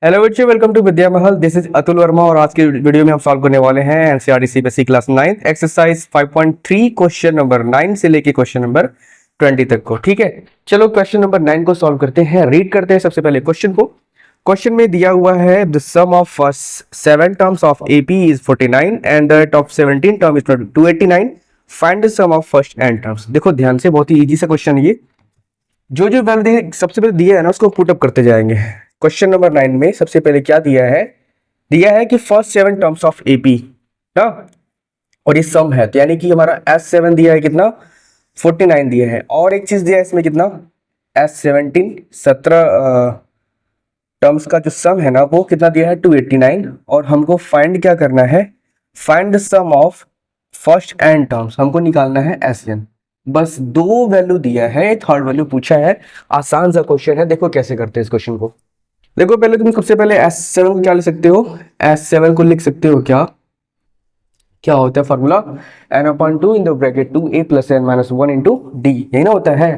Hello बच्चों, welcome to Vidya Mahal. This is Atul Verma और आज की वीडियो में हम सॉल्व करने वाले हैं NCERT CBSE class 9 exercise 5.3 question number 9 से लेके क्वेश्चन नंबर 20 तक को। ठीक है, चलो क्वेश्चन नंबर 9 को सॉल्व करते हैं। रीड करते हैं सबसे पहले क्वेश्चन को। क्वेश्चन में दिया हुआ है the sum of 7 terms of AP is 49 and the top 17 term is 289। Find the sum of first n terms. देखो ध्यान से, बहुत ही इजी सा क्वेश्चन है ये। जो जो वैल्यू सबसे पहले दिया है ना उसको पुट अप करते जाएंगे। क्वेश्चन नंबर 9 में सबसे पहले क्या दिया है कि फर्स्ट 7 टर्म्स ऑफ एपी ना, और ये सम है तो यानी कि हमारा S7 दिया है कितना 49 दिया है, और एक चीज दिया है इसमें कितना S17 17 टर्म्स का जो सम है ना वो कितना दिया है 289, और हमको फाइंड क्या करना है, find the sum of first n terms, हमको निकालना है SN। बस दो वैल्यू दिया है, थर्ड वैल्यू पूछा है। आसान सा क्वेश्चन है, देखो कैसे करते हैं इस क्वेश्चन को। देखो पहले तुम सबसे पहले S7 को क्या लिख सकते हो, S7 को लिख सकते हो क्या क्या होता है formula n/2 in the bracket 2a + n - 1 × d, यही ना होता है।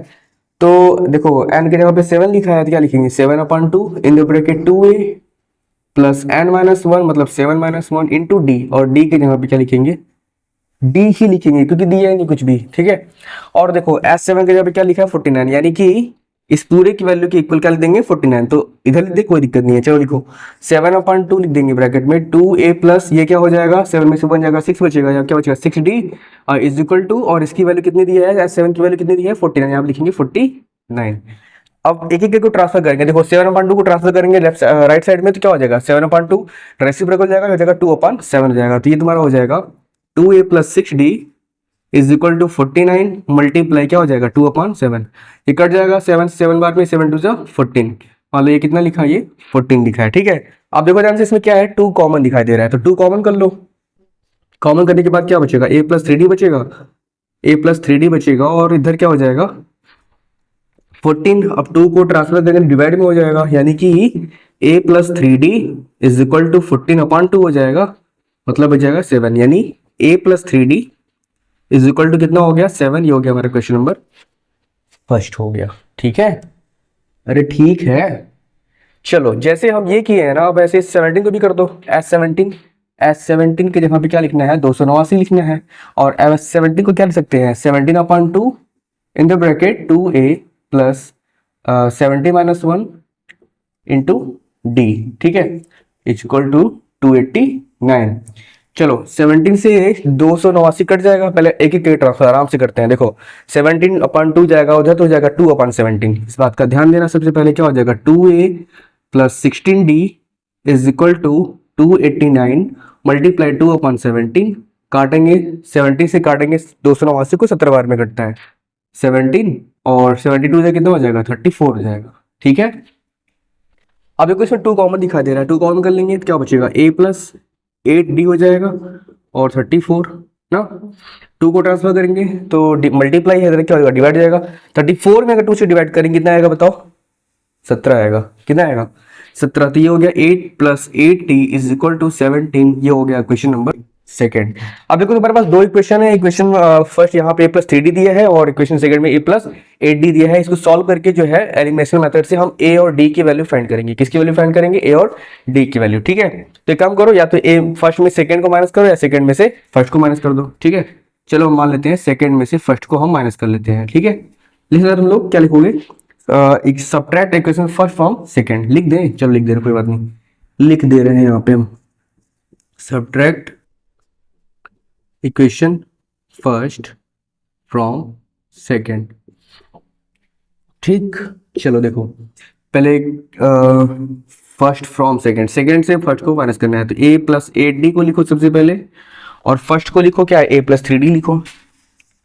तो देखो n के जगह पे 7 लिखा है तो क्या लिखेंगे 7/2 इन द ब्रैकेट 2a + n - 1 मतलब 7 - 1 × d, और d के जगह पे क्या लिखेंगे d ही लिखेंगे क्योंकि दिया है नहीं कुछ भी। ठीक है, और देखो S7 के जगह पे क्या लिखा है 49, यानी कि इस पूरे की वैल्यू के इक्वल क्या लिख देंगे 49, तो इधर लिख दे कोई दिक्कत नहीं है। चलो लिखो 7/2 लिख देंगे ब्रैकेट में 2a प्लस ये क्या हो जाएगा 7 में से बन जाएगा 6 बचेगा, या क्या बचेगा 6d इज इक्वल टू, और इसकी वैल्यू कितनी दी है S7 की वैल्यू कितनी दी है 49, यहाँ लिखेंगे 49। अब एक एक को ट्रांसफर करेंगे। देखो 7/2 को ट्रांसफर करेंगे लेफ्ट राइट साइड में तो क्या हो जाएगा 7/2 रेसिप्रोकल हो जाएगा 2/7 हो जाएगा, तो ये तुम्हारा हो जाएगा 2a + 6d is equal to 49 multiply क्या हो जाएगा 2/7, ये कट जाएगा 7 7 बार में 7 2 जा 14, मान लो ये कितना लिखा है ये 14 लिखा है। ठीक है, अब देखो ध्यान से इसमें क्या है 2 कॉमन दिखाई दे रहा है, तो 2 कॉमन कर लो। कॉमन करने के बाद क्या बचेगा a + 3d बचेगा, a + 3d बचेगा, और इधर क्या हो जाएगा 14। अब 2 को ट्रांसफर देंगे डिवाइड में हो जाएगा, यानी कि a + 3d is equal to 14/2 हो जाएगा, मतलब बच जाएगा 7, यानी a + 3d is equal to कितना हो गया 7। ये हो गया हमारा क्वेश्चन नंबर फर्स्ट हो गया। ठीक है, अरे ठीक है। चलो जैसे हम ये किए हैं ना, अब ऐसे 17 को भी कर दो। S17 के जगह पे क्या लिखना है 289 लिखना है, और S17 को क्या लिख सकते हैं 17/2 इन द ब्रैकेट 2a + 70 - 1 × d। ठीक है, इज इक्वल टू 289। चलो 17 से 289 कट जाएगा, पहले एक एक ट्रांसफर आराम से करते हैं। देखो 17/2 जाएगा उधर तो हो जाएगा 2/17, इस बात का ध्यान देना। सबसे पहले क्या हो जाएगा 2a + 16d is equal to 289 multiply 2/17, काटेंगे 17 से काटेंगे 289 को 17 बार में कटता है 17, और 72 से कितना हो जाएगा 34 हो जाएगा। ठीक है, अब देखो इसमें 2 कॉमन दिखाई दे रहा है, 2 कॉमन कर लेंगे तो क्या बचेगा a + 8d हो जाएगा और 34 ना। 2 को ट्रांसफर करेंगे तो मल्टीप्लाई है इधर क्या हो जाएगा डिवाइड हो जाएगा। 34 में अगर 2 से डिवाइड करेंगे कितना आएगा बताओ 17 आएगा। कितना आएगा 17, तो ये हो गया 8 + 8d इज इक्वल टू 17। ये हो गया क्वेश्चन नंबर सेकंड। अब देखो तुम्हारे पास दो इक्वेशन है, इक्वेशन फर्स्ट यहाँ पे a + 3d दिया है और इक्वेशन सेकंड में a + 8d दिया है। इसको सॉल्व करके जो है एलिमिनेशन मेथड से हम a और d की वैल्यू फाइंड करेंगे। किसकी वैल्यू फाइंड करेंगे a और d की वैल्यू। ठीक है, तो एक काम करो, या तो a फर्स्ट में सेकंड को माइनस करो या सेकंड में से फर्स्ट को माइनस कर दो। ठीक है, चलो मान लेते हैं सेकंड में से फर्स्ट को हम माइनस कर लेते हैं। ठीक है, लिखना तुम लोग क्या लिखोगे subtract equation first from second लिख दें। चलो लिख दे रहे कोई बात नहीं, लिख दे रहे हैं यहाँ पे हम subtract equation first from second. ठीक, चलो देखो पहले फर्स्ट फ्रॉम सेकंड, सेकंड से फर्स्ट को माइनस करना है तो a + 8d को लिखो सबसे पहले, और फर्स्ट को लिखो क्या है a + 3d लिखो,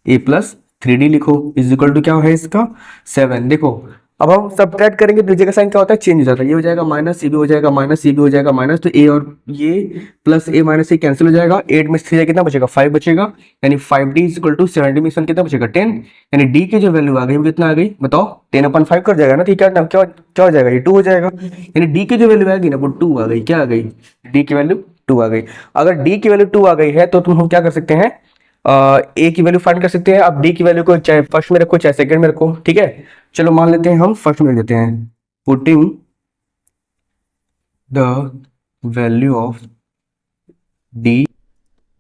a + 3d लिखो इज इक्वल टू क्या है इसका 7। देखो अब हम सब्ट्रैक्ट करेंगे तो का साइन क्या होता है चेंज हो जाता है, ये हो जाएगा माइनस, ये भी हो जाएगा माइनस, ये भी हो जाएगा माइनस, तो a और ये प्लस a माइनस ये कैंसिल हो जाएगा। 8 में 3 कितना बचेगा 5 बचेगा, यानी 5d इज इक्वल टू 70 में कितना बचेगा 10, यानी d की जो वैल्यू आ गई वो कितना आ गई बताओ 10/5 कर जाएगा ना, तो क्या क्या हो जाएगा ये 2 हो जाएगा, यानी d की जो वैल्यू आएगी ना वो 2 आ गई। क्या आ गई d की वैल्यू 2 आ गई। अगर d की वैल्यू 2 आ गई है तो तुम हम क्या कर सकते हैं a की वैल्यू फाइंड कर सकते हैं। अब d की वैल्यू को चाहे फर्स्ट में रखो चाहे सेकंड में रखो। ठीक है, चलो मान लेते हैं हम फर्स्ट में लेते हैं, putting the value of D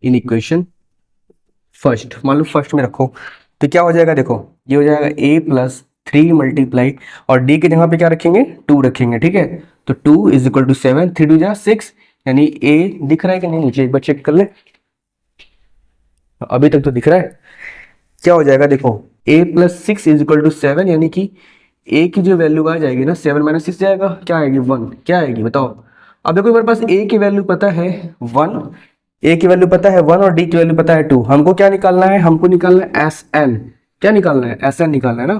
in equation first, मान लो फर्स्ट में रखो, तो क्या हो जाएगा, देखो ये हो जाएगा a प्लस 3 मल्टीप्लाई, और d की जगह पे क्या रखेंगे, 2 रखेंगे, ठीक है। तो 2 इज इक्वल टू 7, 3 2 जा 6, यानी a दिख रहा है कि नहीं, नीचे एक बार चेक कर ले, अभी तक तो दिख रहा है। क्या हो जाएगा, देखो a plus 6 is equal to 7, यानी कि a की जो वैल्यू आ जाएगी ना, 7 माइनस 6 जाएगा, क्या आएगी 1, क्या आएगी बताओ। अब देखो मेरे पास a की वैल्यू पता है 1, a की वैल्यू पता है 1 और d की वैल्यू पता है 2, हमको क्या निकालना है, हमको निकालना है एस एन, क्या निकालना है, एस एन निकालना है ना।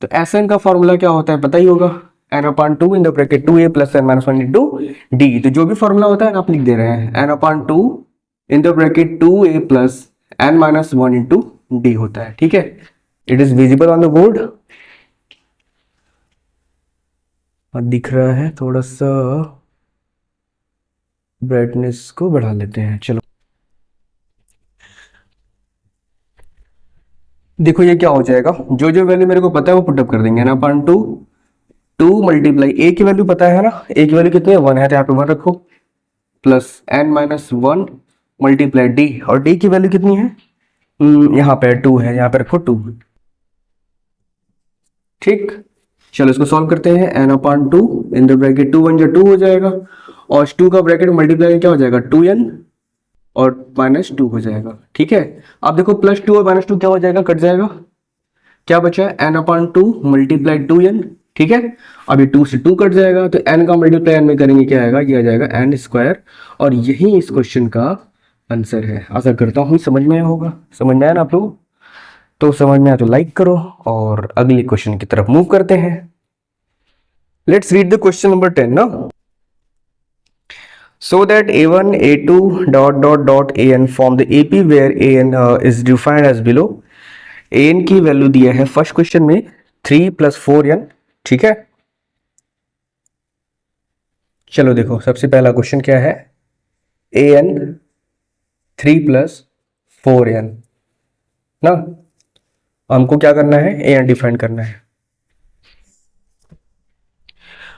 तो एस एन का फॉर्मूला क्या होता है पता ही होगा, n upon 2 in the bracket 2a plus n minus 1 into d. तो जो भी फॉर्मूला होता है ना आप लिख दे रहे हैं, n upon 2 in the bracket 2a plus n minus 1 into d होता है, ठीक है। It is visible on the board, दिख रहा है, थोड़ा सा ब्राइटनेस को बढ़ा लेते हैं, चलो। देखो ये क्या हो जाएगा, जो जो वैल्यू मेरे को पता है वो पुटअप कर देंगे ना, अपन 2 मल्टीप्लाई ए की वैल्यू पता है ना, ए की वैल्यू कितनी है 1 है, तो यहाँ पे 1 रखो, plus n minus 1 multiply d, और डी की वैल्यू कितनी है, यहाँ पे 2 है, यहाँ पे रखो 2, ठीक। चलो इसको सॉल्व करते हैं, n upon 2 in the bracket 2 1 जो 2 हो जाएगा, और 2 का ब्रैकेट मल्टीप्लाई क्या हो जाएगा 2n और माइनस 2 हो जाएगा, ठीक है। अब देखो प्लस 2 और माइनस 2 क्या हो जाएगा, कट जाएगा, क्या बचा है एन अपॉन 2 मल्टीप्लाई 2n, ठीक है। अभी 2 से 2 कट जाएगा, तो n का मल्टीप्लाई n में करेंगे क्या आएगा, ये आ जाएगा n स्क्वायर, और यही इस क्वेश्चन का आंसर है। आशा करता हूँ समझ में आया होगा, समझ में आया ना आप लोग, तो समझ में आया तो लाइक करो, और अगले क्वेश्चन की तरफ मूव करते हैं। Let's read the question number 10 ना। So that a1 a2 dot dot dot an form the AP where an is defined as below। an की वैल्यू दिया है फर्स्ट क्वेश्चन में 3 प्लस 4n, ठीक है। चलो देखो सबसे पहला क्वेश्चन क्या है, an 3 प्लस 4n ना, हमको क्या करना है, an डिफाइन करना है।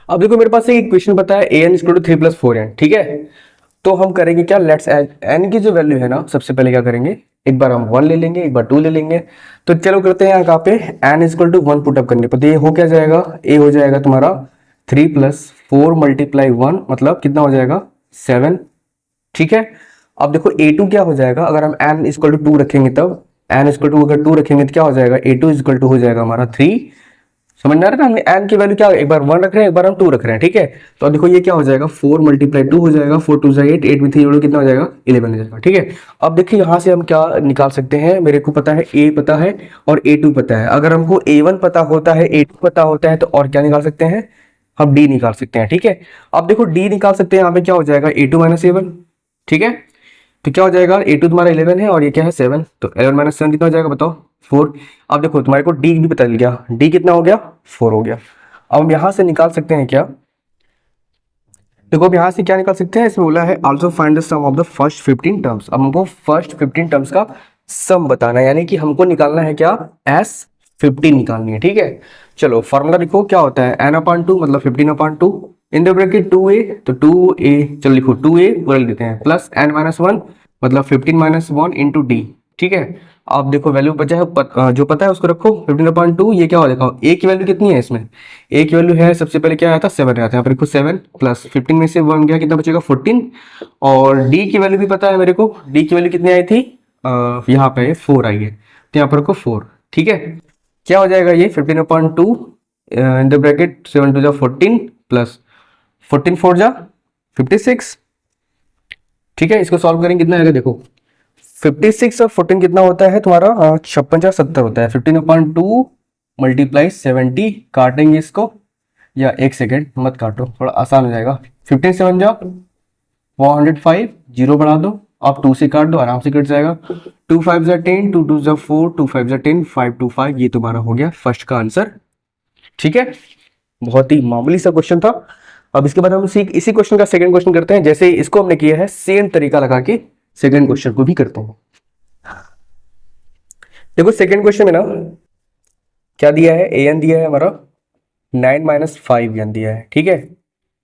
अब देखो मेरे पास एक इक्वेशन पता है an equal to 3 plus 4n, ठीक है। तो हम करेंगे क्या, लेट्स n की जो वैल्यू है ना, सबसे पहले क्या करेंगे, एक बार हम 1 ले लेंगे, एक बार 2 ले लेंगे। तो चलो करते हैं यहाँ पे n इक्वल टू 1 पुटअप करने पर, तो ये हो क्या जाएगा, a हो जाएगा तुम्हारा 3 प्लस 4 मल्टीप्लाई 1, मतलब कितना हो जाएगा 7, ठीक है। अब देखो a2 क्या हो जाएगा, अगर हम n इक्वल टू 2 रखेंगे, तब n इक्वल टू अगर 2 रखेंगे तो क्या हो जाएगा, a2 इक्वल टू हो जाएगा हमारा 3। समझ में आ रहा है ना, हमने n की वैल्यू क्या, एक बार 1 रख रहे हैं, एक बार हम 2 रख रहे हैं, ठीक है। तो अब देखो ये क्या हो जाएगा, 4 मल्टीप्लाई 2 हो जाएगा, 4 2 8, 8 में 3 जोड़ो कितना हो जाएगा 11 हो जाएगा, ठीक है। अब देखिए यहाँ से हम क्या निकाल सकते हैं, मेरे को पता है a पता है और a2 पता है, अगर हमको a1 पता होता है, a2 पता होता है, तो और क्या निकाल सकते हैं, हम d निकाल सकते हैं, ठीक है। अब देखो d निकाल सकते हैं, यहाँ पे क्या हो जाएगा a2 माइनस a1, ठीक है। तो क्या हो जाएगा, a2 तुम्हारा 11 है और ये क्या है 7, तो 11 माइनस 7 कितना हो जाएगा बताओ 4। अब देखो तुम्हारे को d भी पता चल गया, d कितना हो गया 4 हो गया। अब हम यहां से निकाल सकते हैं क्या, देखो अब यहां से क्या निकाल सकते हैं, इसमें बोला है also find the sum of the first 15 terms. अब हमको फर्स्ट 15 टर्म्स का सम बताना है, यानी कि हमको निकालना है क्या, s15 निकालनी है, ठीक है। चलो फॉर्मूला लिखो, क्या होता है n अपॉन 2 मतलब 15 upon 2 in the bracket 2a, तो 2a, चलो लिखो 2a पूरा लिख देते हैं, प्लस n माइनस 1 मतलब 15 माइनस 1 इंटू डी, ठीक है। अब देखो वैल्यू बचा है, जो पता है उसको रखो, 15 अपॉन 2, ये क्या हो जाएगा, a की वैल्यू कितनी है इसमें, a की वैल्यू है सबसे पहले क्या आया था 7 आया था, यहाँ पर देखो 7 प्लस 15 में से 1 गया, कितना बचेगा 14, और d की वैल्यू भी पता है मेरे को, d की वैल्यू कितनी आई थी, यहाँ पे 4 आई है, तो यहाँ पर रखो 4, ठीक है। क्या हो जाएगा ये 15 अपॉन 2 इन द ब्रैकेट 7 2 जा 14 प्लस 14 4 जा 56, ठीक है। इसको सॉल्व करेंगे कितना आएगा, देखो 56 और 14 कितना होता है तुम्हारा 56 या 70 होता है, 15 अपॉन 2 मल्टीप्लाई 70, काटेंगे इसको, या एक सेकेंड मत काटो थोड़ा आसान हो जाएगा, 15 7 जा 105, जीरो बढ़ा दो, आप 2 से काट दो आराम से कट जाएगा, 2 5 जा 10, 2 2 जा 4, 2 5 जा 10, 5 2 5, ये तुम्हारा हो गया फर्स्ट का आंसर, ठीक है। बहुत ही मामूली सा क्वेश्चन था। अब इसके बाद हम इसी क्वेश्चन का सेकंड क्वेश्चन करते हैं, जैसे इसको हमने किया है सेम तरीका लगा के सेकंड क्वेश्चन को भी करते हैं। देखो सेकंड क्वेश्चन में ना क्या दिया है, an दिया है हमारा 9 माइनस 5 दिया है, ठीक है,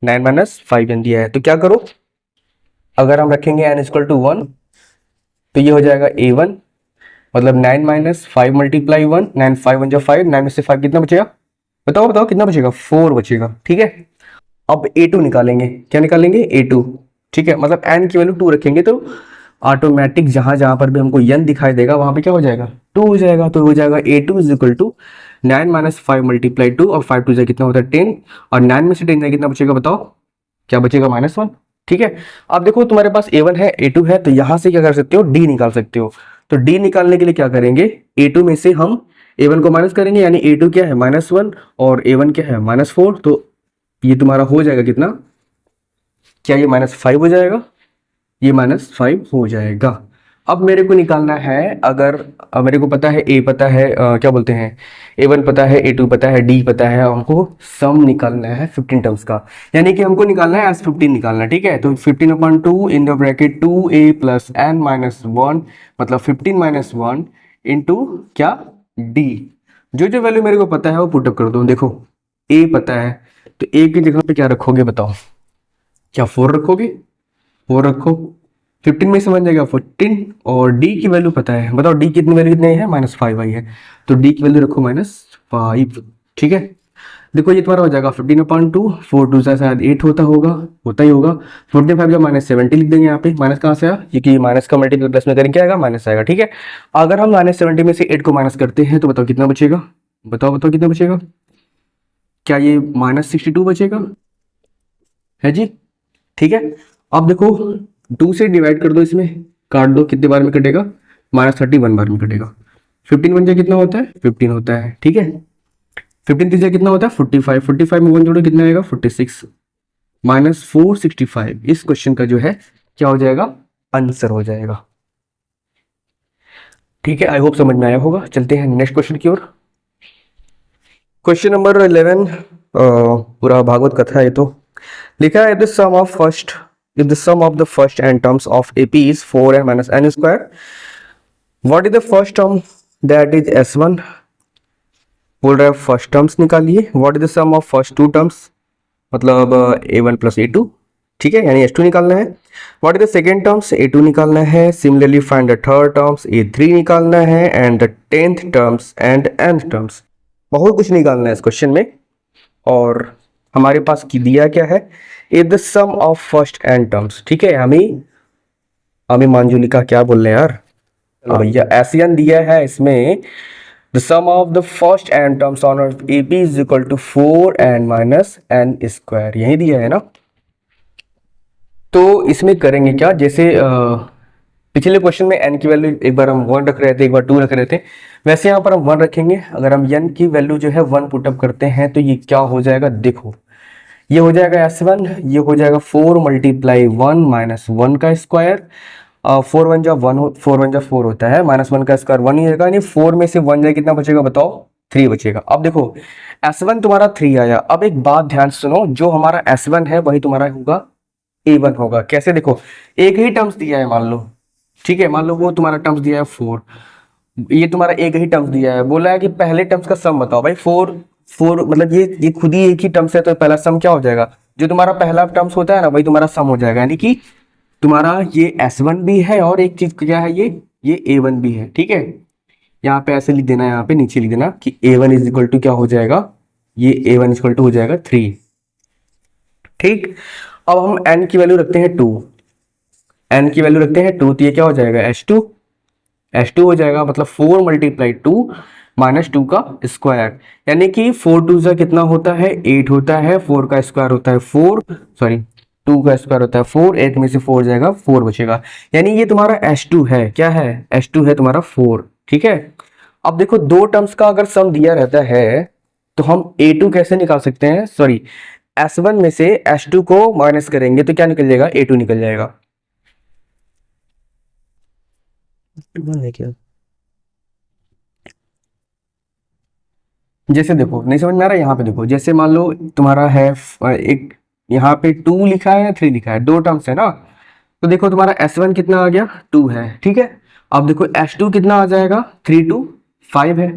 9 माइनस 5n दिया है, तो क्या करो, अगर हम रखेंगे n इक्वल टू 1 तो ये हो जाएगा a1, मतलब 9 माइनस 5 मल्टीप्लाई 1, 9 5 1 जो 5, 9 में से 5 कितना बचेगा, बताओ बताओ कितना बचेगा, 4 बचेगा। ठीक है, अब a2 निकालेंगे, क्या निकालेंगे, a2। ठीक है, मतलब n की वैल्यू 2 रखेंगे तो ऑटोमेटिक जहां जहां पर भी हमको n दिखाई देगा वहां पे क्या हो जाएगा, 2 हो जाएगा। तो हो जाएगा a2 is equal to 9 minus 5 multiply 2, और 5 2 कितना होता है 10, और 9 में से 10 जाए कितना बचेगा, बताओ क्या बचेगा, -1। ठीक है, अब देखो तुम्हारे पास a1 है a2 है, तो यहां से क्या कर सकते हो, d निकाल सकते हो। तो d निकालने के लिए क्या करेंगे, a2 में से हम a1 को माइनस करेंगे, यानी a2 क्या है -1 और a1 क्या है -4, तो ये तुम्हारा हो जाएगा कितना, क्या ये -5 हो जाएगा, ये -5 हो जाएगा। अब मेरे को निकालना है, अगर मेरे को पता है a पता है, क्या बोलते हैं, a1 पता है, a2 पता है, d पता है, हमको सम निकालना है 15 टर्म्स का, यानी कि हमको निकालना है s15 निकालना है। ठीक है, तो 15/2 इन the bracket 2a plus n minus 1, मतलब 15 माइनस 1 इंटू क्या, d। जो वैल्यू मेरे को पता है वो पुटअप कर दो। देखो a पता है, तो a की जगह पे क्या रखोगे, बताओ, क्या 4 रखोगे, 4 रखो, 15 में से बन जाएगा 14, और d की वैल्यू पता है, बताओ d कितनी वैल्यू कितनी है, -5 आई है, तो d की वैल्यू रखो -5। ठीक है, देखो ये तुम्हारा हो जाएगा 15/2, 4 2 से शायद 8 होता ही होगा, 45 जब -70 लिख देंगे यहाँ पे, माइनस कहाँ से आया, क्योंकि माइनस का मल्टीप्लाई प्लस में करेंगे क्या आएगा, माइनस आएगा। ठीक है, अगर हम -70 में से 8 को माइनस करते हैं तो बताओ कितना बचेगा, बताओ बताओ कितना बचेगा, क्या ये -62 बचेगा, है जी। ठीक है, अब देखो 2 से डिवाइड कर दो, इसमें काट दो, कितने बार में कटेगा, -31 बार में कटेगा। 15 बन जाए कितना होता है, 15 होता है। ठीक है, 15 तीजा कितना होता है 45, 45 में 1 जोड़ो कितना आएगा 46, -465 इस क्वेश्चन का जो है क्या हो जाएगा, आंसर हो जाएगा। ठीक है, आई होप समझ में आया होगा। चलते हैं नेक्स्ट क्वेश्चन की ओर। क्वेश्चन नंबर 11, पूरा भागवत कथा है ये तो। लिखा है, if the sum of the first n terms of AP is 4n minus n square, what is the first term that is s1। बोल रहा है फर्स्ट टर्म्स निकालिए, what is the sum of first two terms, मतलब a1 plus a2। ठीक है, यानी s2 निकालना है। What is the second terms, a2 निकालना है। Similarly find the third terms, a3 निकालना है, and the 10th terms and nth terms. बहुत कुछ निकालना है इस क्वेश्चन में, और हमारे पास की दिया क्या है, is the sum of first n terms. ठीक है, हमें मांजुलिका क्या बोल रहे हैं यार, भैया एसियन दिया है, इसमें the sum of the first n terms on AP is equal to 4n minus n square, यही दिया है ना। तो इसमें करेंगे क्या, जैसे पिछले क्वेश्चन में n की वैल्यू एक बार हम 1 रख रहे थे, एक बार 2 रख रहे थे, वैसे यहाँ पर हम 1 रखेंगे। अगर हम n की वैल्यू जो है 1 पुटअप करते हैं तो ये क्या हो जाएगा, देखो ये हो जाएगा s1, ये हो जाएगा 4 मल्टीप्लाई 1 माइनस 1 का स्क्वायर, 4 1 जा 1, 4 1 जा 4 होता है, -1 का स्क्वायर 1 ही रहेगा, यानी 4 में से 1 जाए कितना बचेगा, बताओ 3 बचेगा। अब देखो s1 तुम्हारा 3 आया, अब एक बात ध्यान सुनो, जो हमारा s1 है वही तुम्हारा होगा a1 होगा। कैसे, देखो एक ही टर्म्स दिया है मान लो, ठीक है, मान लो वो तुम्हारा टर्म्स दिया है 4, ये तुम्हारा एक ही टर्म्स दिया है, बोला है कि पहले टर्म्स का सम बताओ। भाई 4 मतलब ये खुद ही एक ही टर्म्स है, तो पहला सम क्या हो जाएगा, जो तुम्हारा पहला टर्म्स होता है ना वही तुम्हारा सम हो जाएगा, यानी कि तुम्हारा ये s1 भी है और एक चीज क्या है, ये a1 भी है। ठीक है, यहाँ पे ऐसे लिख देना, यहाँ पे नीचे लिख देना कि a1 इज इक्वल टू क्या हो जाएगा, ये a1 इज इक्वल टू हो जाएगा 3। ठीक, अब हम n की वैल्यू रखते हैं 2, n की वैल्यू रखते हैं 2, तो ये क्या हो जाएगा s2 हो जाएगा, मतलब 4 मल्टीप्लाई 2 माइनस 2 का स्क्वायर, यानी कि 4 2 से कितना होता है 8 होता है, 4 का स्क्वायर होता है 2 का स्क्वायर होता है 4, 8 में से 4 जाएगा 4 बचेगा, यानी ये तुम्हारा s2 है, क्या है s2 है तुम्हारा 4। ठीक है, अब देखो दो टर्म्स का अगर सम दिया रहता है तो हम a2 कैसे निकाल सकते हैं, सॉरी s1 में से s2 को माइनस करेंगे तो क्या निकल जाएगा, a2 निकल जाएगा। क्या जैसे देखो नहीं समझ में आ रहा है, यहाँ पे देखो, जैसे मान लो तुम्हारा है एक यहाँ पे 2 लिखा है या 3 लिखा है, दो टर्म्स है ना, तो देखो तुम्हारा s1 कितना आ गया 2 है। ठीक है, अब देखो s2 कितना आ जाएगा 3 2 5 है,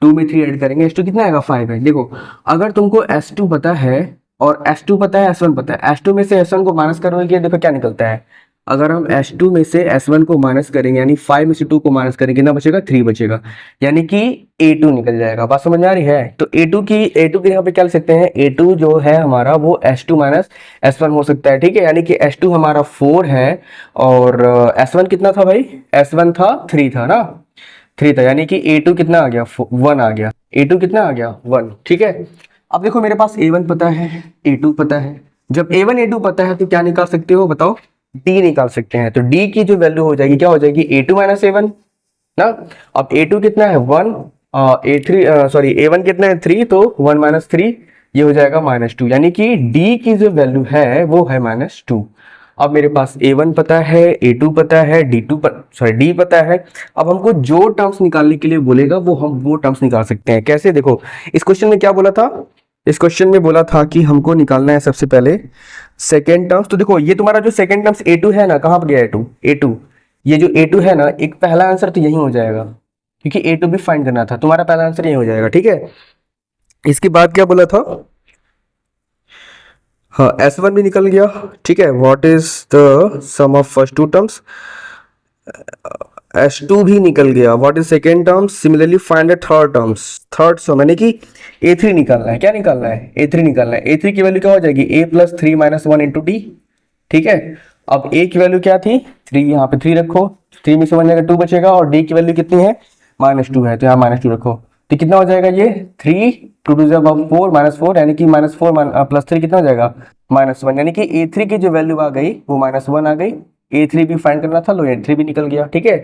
2 में 3 ऐड करेंगे s2 कितना आएगा 5 है। देखो अगर तुमको s2 पता है और S2 पता है, S1 पता है। S2 में से S1 को माइनस करोगे, देखो क्या निकलता है। अगर हम S2 में से S1 को माइनस करेंगे, यानी 5 में से 2 को माइनस करेंगे, कितना बचेगा, 3 बचेगा, यानी कि A2 निकल जाएगा। बात समझ में आ रही है। तो A2 की यहाँ पे क्या लिख सकते हैं, A2 जो है हमारा वो S2 माइनस S1 हो सकता है, ठीक है। यानी कि S2 हमारा 4 है और S1 कितना था भाई, S1 था 3 था ना, 3 था, यानी कि A2 कितना आ गया, 1 आ गया। A2 कितना आ गया, 1, ठीक है। अब देखो मेरे पास A1 पता है, A2 पता है। जब A1 A2 पता है तो क्या निकाल सकते हो बताओ, D निकाल सकते हैं। तो D की जो वैल्यू हो जाएगी क्या हो जाएगी, A2 माइनस A1 ना। अब A2 कितना है 1, A3 सॉरी A1 कितना है 3, तो 1 माइनस 3 ये हो जाएगा -2, यानी कि D की जो वैल्यू है वो है -2। अब मेरे पास A1 पता है, A2 पता है, D पता है। अब हमको जो टर्म्स निकालने के लिए बोलेगा हम वो टर्म्स निकाल सकते हैं। कैसे, देखो इस क्वेश्चन में क्या बोला था, इस क्वेश्चन में बोला था कि हमको निकालना है सबसे पहले सेकेंड टर्म्स। तो देखो ये तुम्हारा जो सेकेंड टर्म्स A2 है ना, कहाँ पर गया A2, ये जो A2 है ना, एक पहला आंसर तो यही हो जाएगा, क्योंकि A2 भी फाइंड करना था, तुम्हारा पहला आंसर यही हो जाएगा, ठीक है। इसके बाद क्या बोला था, हाँ S1 भी निकल गया, ठीक है। What is the sum of first two terms, S2 भी निकल गया। What is second terms, similarly find the third terms, third sum, यानी कि A3 निकालना है। क्या निकालना है, A3 निकालना है। A3 की वैल्यू क्या हो जाएगी, A plus 3 minus 1 into D, ठीक है। अब A की वैल्यू क्या थी, 3, यहाँ पे 3 रखो, 3 में से 1 जाएगा 2 बचेगा, और D की वैल्यू कितनी है, -2 है, तो यहाँ -2 रखो। तो कितना हो जाएगा ये, 3 2 2 4 -4, यानी कि -4 प्लस 3 कितना हो जाएगा, -1, यानी कि A3 की जो वैल्यू आ गई वो -1 आ गई। A3 भी फाइंड करना था, लो A3 भी निकल गया, ठीक है।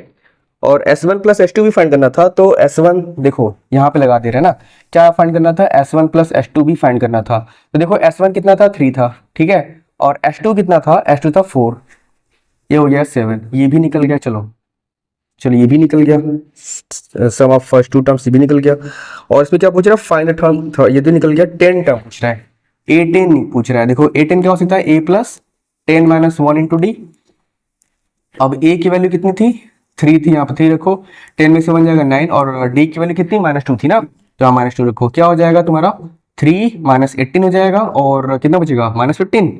और S1 प्लस S2 भी फाइंड करना था, तो S1 देखो यहाँ पे लगा दे रहे हैं ना, क्या फाइंड करना था, S1 प्लस S2 भी फाइंड करना था। तो देखो S1 कितना था, 3 था, ठीक है, और S2 कितना था, S2 था 4, ये हो गया 7, ये भी निकल गया। चलो चलो ये भी निकल गया, सम ऑफ फर्स्ट टू टर्म्स ये भी निकल गया। और इसमें क्या पूछ रहा है, फाइंड टर्म, ये तो निकल गया। 10 टर्म पूछ रहा है, A10 नहीं पूछ रहा है। देखो A10 क्या हो सकता है, A plus 10 minus 1 into D। अब A की वैल्यू कितनी थी, 3 थी, यहाँ पर 3 रखो, 10 में से 1 जाएगा 9, और D की वैल्यू कितनी, -2 थी ना, तो यहाँ -2 रखो। क्या हो जाएगा तुम्हारा, 3 माइनस 18 हो जाएगा, और कितना बचेगा, -15।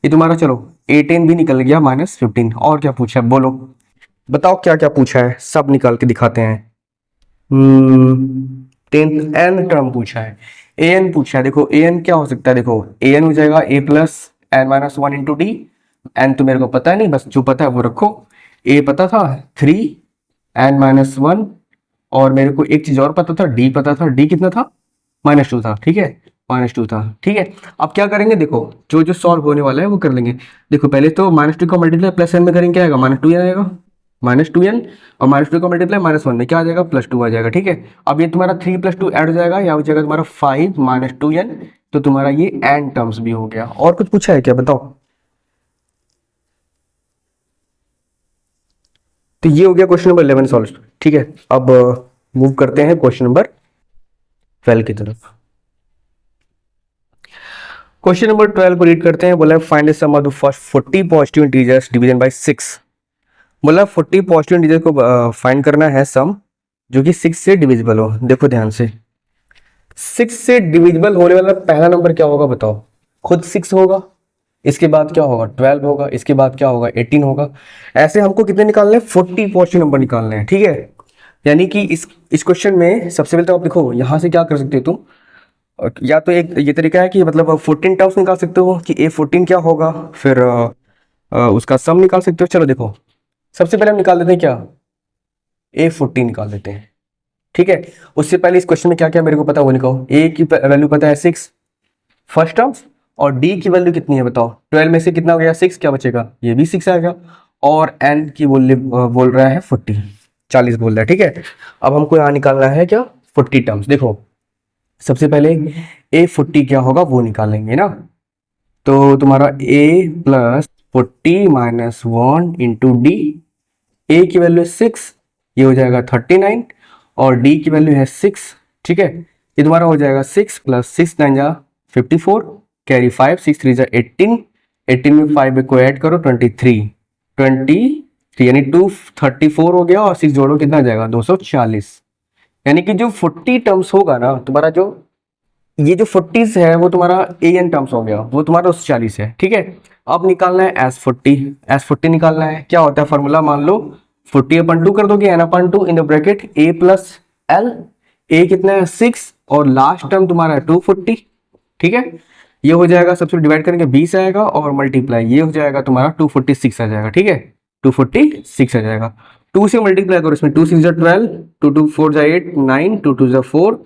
ये तुम्हारा चलो A10 भी निकल गया -15। और क्या पूछा है बोलो, बताओ क्या क्या पूछा है, सब निकाल के दिखाते हैं। 10th n टर्म पूछा है, an पूछा है। देखो an क्या हो सकता है, देखो an हो जाएगा a plus n minus 1 into D. n तो मेरे को पता है नहीं, बस जो पता है वो रखो। a पता था 3 n माइनस 1, और मेरे को एक चीज और पता था, d पता था, d कितना था, -2 था, ठीक है, -2 था, ठीक है। अब क्या करेंगे, देखो जो जो सॉल्व होने वाला है वो कर लेंगे। देखो पहले तो -2 को मल्टीप्लाई प्लस n में करेंगे, क्या आएगा, -2 आएगा, -2n, और -2 का मल्टीप्लाई -1 में क्या आ जाएगा, +2 आ जाएगा, ठीक है। अब ये तुम्हारा 3 + 2 ऐड हो जाएगा, या हो जाएगा तुम्हारा 5 -2n, तो तुम्हारा ये n टर्म्स भी हो गया। और कुछ पूछा है क्या बताओ। तो ये हो गया क्वेश्चन नंबर 11 सॉल्व, ठीक है। अब मूव करते हैं क्वेश्चन नंबर 12 की तरफ। क्वेश्चन नंबर 12 को रीड करते हैं। बोला है find the sum of the first 40 positive integers division by 6। बोला 40 पॉजिटिव इंटीजर को फाइंड करना है सम जो कि 6 से डिविजिबल हो। देखो ध्यान से, 6 से डिविजिबल होने वाला पहला नंबर क्या होगा बताओ, खुद 6 होगा, इसके बाद क्या होगा 12 होगा, इसके बाद क्या होगा 18 होगा। ऐसे हमको कितने निकालने हैं, 40 पॉजिटिव नंबर निकालने हैं, ठीक है। यानी कि इस क्वेश्चन में सबसे पहले तो आप देखो यहाँ से क्या कर सकते हो तुम, या तो एक ये तरीका है कि मतलब 14 टर्म्स निकाल सकते हो कि A14 क्या होगा, फिर उसका सम निकाल सकते हो। चलो देखो सबसे पहले हम निकाल देते हैं क्या, A14 निकाल देते हैं, ठीक है। उससे पहले इस क्वेश्चन में क्या क्या मेरे को पता है वो निकालो। A की वैल्यू पता है 6 फर्स्ट टर्म्स, और D की वैल्यू कितनी है बताओ, 12 में से कितना हो गया 6, क्या बचेगा, ये भी 6 आएगा, और N की बोल रहा है 40 बोल रहा है, ठीक है। अब हमको यहाँ निकालना है क्या, 40 टर्म्स। देखो सबसे पहले A40 क्या होगा वो निकालेंगे ना, तो तुम्हारा A plus 40 minus 1 into D. A की वैल्यू 6, ये हो जाएगा 39, और D की वैल्यू है 6, ठीक है। ये तुम्हारा हो जाएगा 6 + 6 9 जा 54, कैरी 5 6 3 जा 18, 18 में 5 को ऐड करो 23 यानी 234 हो गया, और 6 जोड़ो कितना आ जाएगा 240। यानी कि जो 40 टर्म्स होगा ना तुम्हारा, जो ये जो 40 है वो तुम्हारा ए एन टर्म्स हो गया, वो तुम्हारा उस 40 है, ठीक है। अब निकालना है एस 40 निकालना है। क्या होता है फॉर्मूला, मान लो 40/2 कर दोगे, n/2 in the bracket a plus L. A कितना है 6 और लास्ट टर्म तुम्हारा है 240, ठीक है। ये हो जाएगा, सबसे डिवाइड करेंगे 20 आएगा और मल्टीप्लाई ये हो जाएगा तुम्हारा 246 आ जाएगा, ठीक है। 246 आ जाएगा, 2 से मल्टीप्लाई करो, इसमें 2 6 12, 2 2 4 8 9, 2 2 4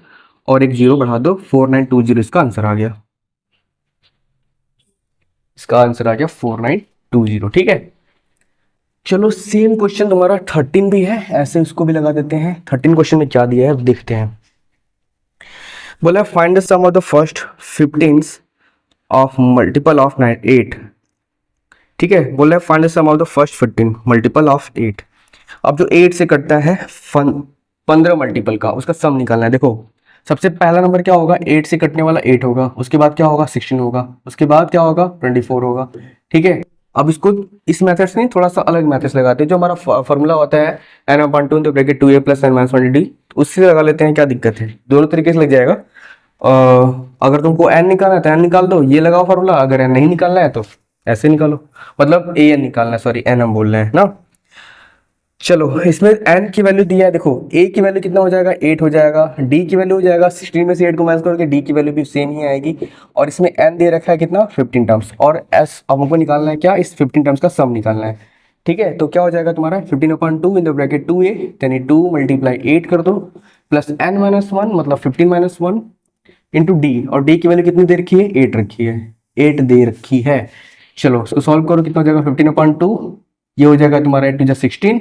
और एक जीरो बढ़ा दो, 4920 इसका आंसर आ गया। इसका आंसर आ गया 4920, ठीक है। चलो सेम क्वेश्चन तुम्हारा 13 भी है, ऐसे इसको भी लगा देते हैं। 13 क्वेश्चन में क्या दिया है देखते हैं। बोला find the sum of the first 15 of multiple of 8, ठीक है। बोला find the sum of the first 15 multiple of 8। अब जो 8 से कटता है 15 मल्टीपल का, उसका सम निकालना है। देखो सबसे पहला नंबर क्या होगा, 8 से कटने वाला 8 होगा, उसके बाद क्या होगा 16 होगा, उसके बाद क्या होगा 24 होगा, ठीक है। अब इसको इस मेथड से नहीं, थोड़ा सा अलग मेथड से लगाते हैं। जो हमारा फॉर्मूला होता है n/2 in the bracket 2a plus n minus 1d, उससे लगा लेते हैं, क्या दिक्कत है, दोनों तरीके से लग जाएगा। अगर तुमको n निकालना है तो n निकाल दो, ये लगाओ फॉर्मूला। अगर n नहीं निकालना है तो ऐसे निकालो, मतलब an निकालना है, सॉरी n हम बोल रहे हैं ना। चलो इसमें n की वैल्यू दी है, देखो a की वैल्यू कितना हो जाएगा 8 हो जाएगा, d की वैल्यू हो जाएगा 16 में से 8 को माइनस करोगे d की वैल्यू भी सेम ही आएगी, और इसमें n दे रखा है कितना 15 टर्म्स, और s अब हमको निकालना है क्या, इस 15 टर्म्स का सम निकालना है, ठीक है। तो क्या हो जाएगा तुम्हारा 15/2 इन द ब्रैकेट 2a, यानी 2 मल्टीप्लाई 8 कर दो प्लस n-1 मतलब 15-1 इंटू d, और d की वैल्यू कितनी दे रखी है 8 रखी है, 8 दे रखी है। चलो उसको सॉल्व करो, कितना हो जाएगा 15/2, ये हो जाएगा तुम्हारा 8 2 16,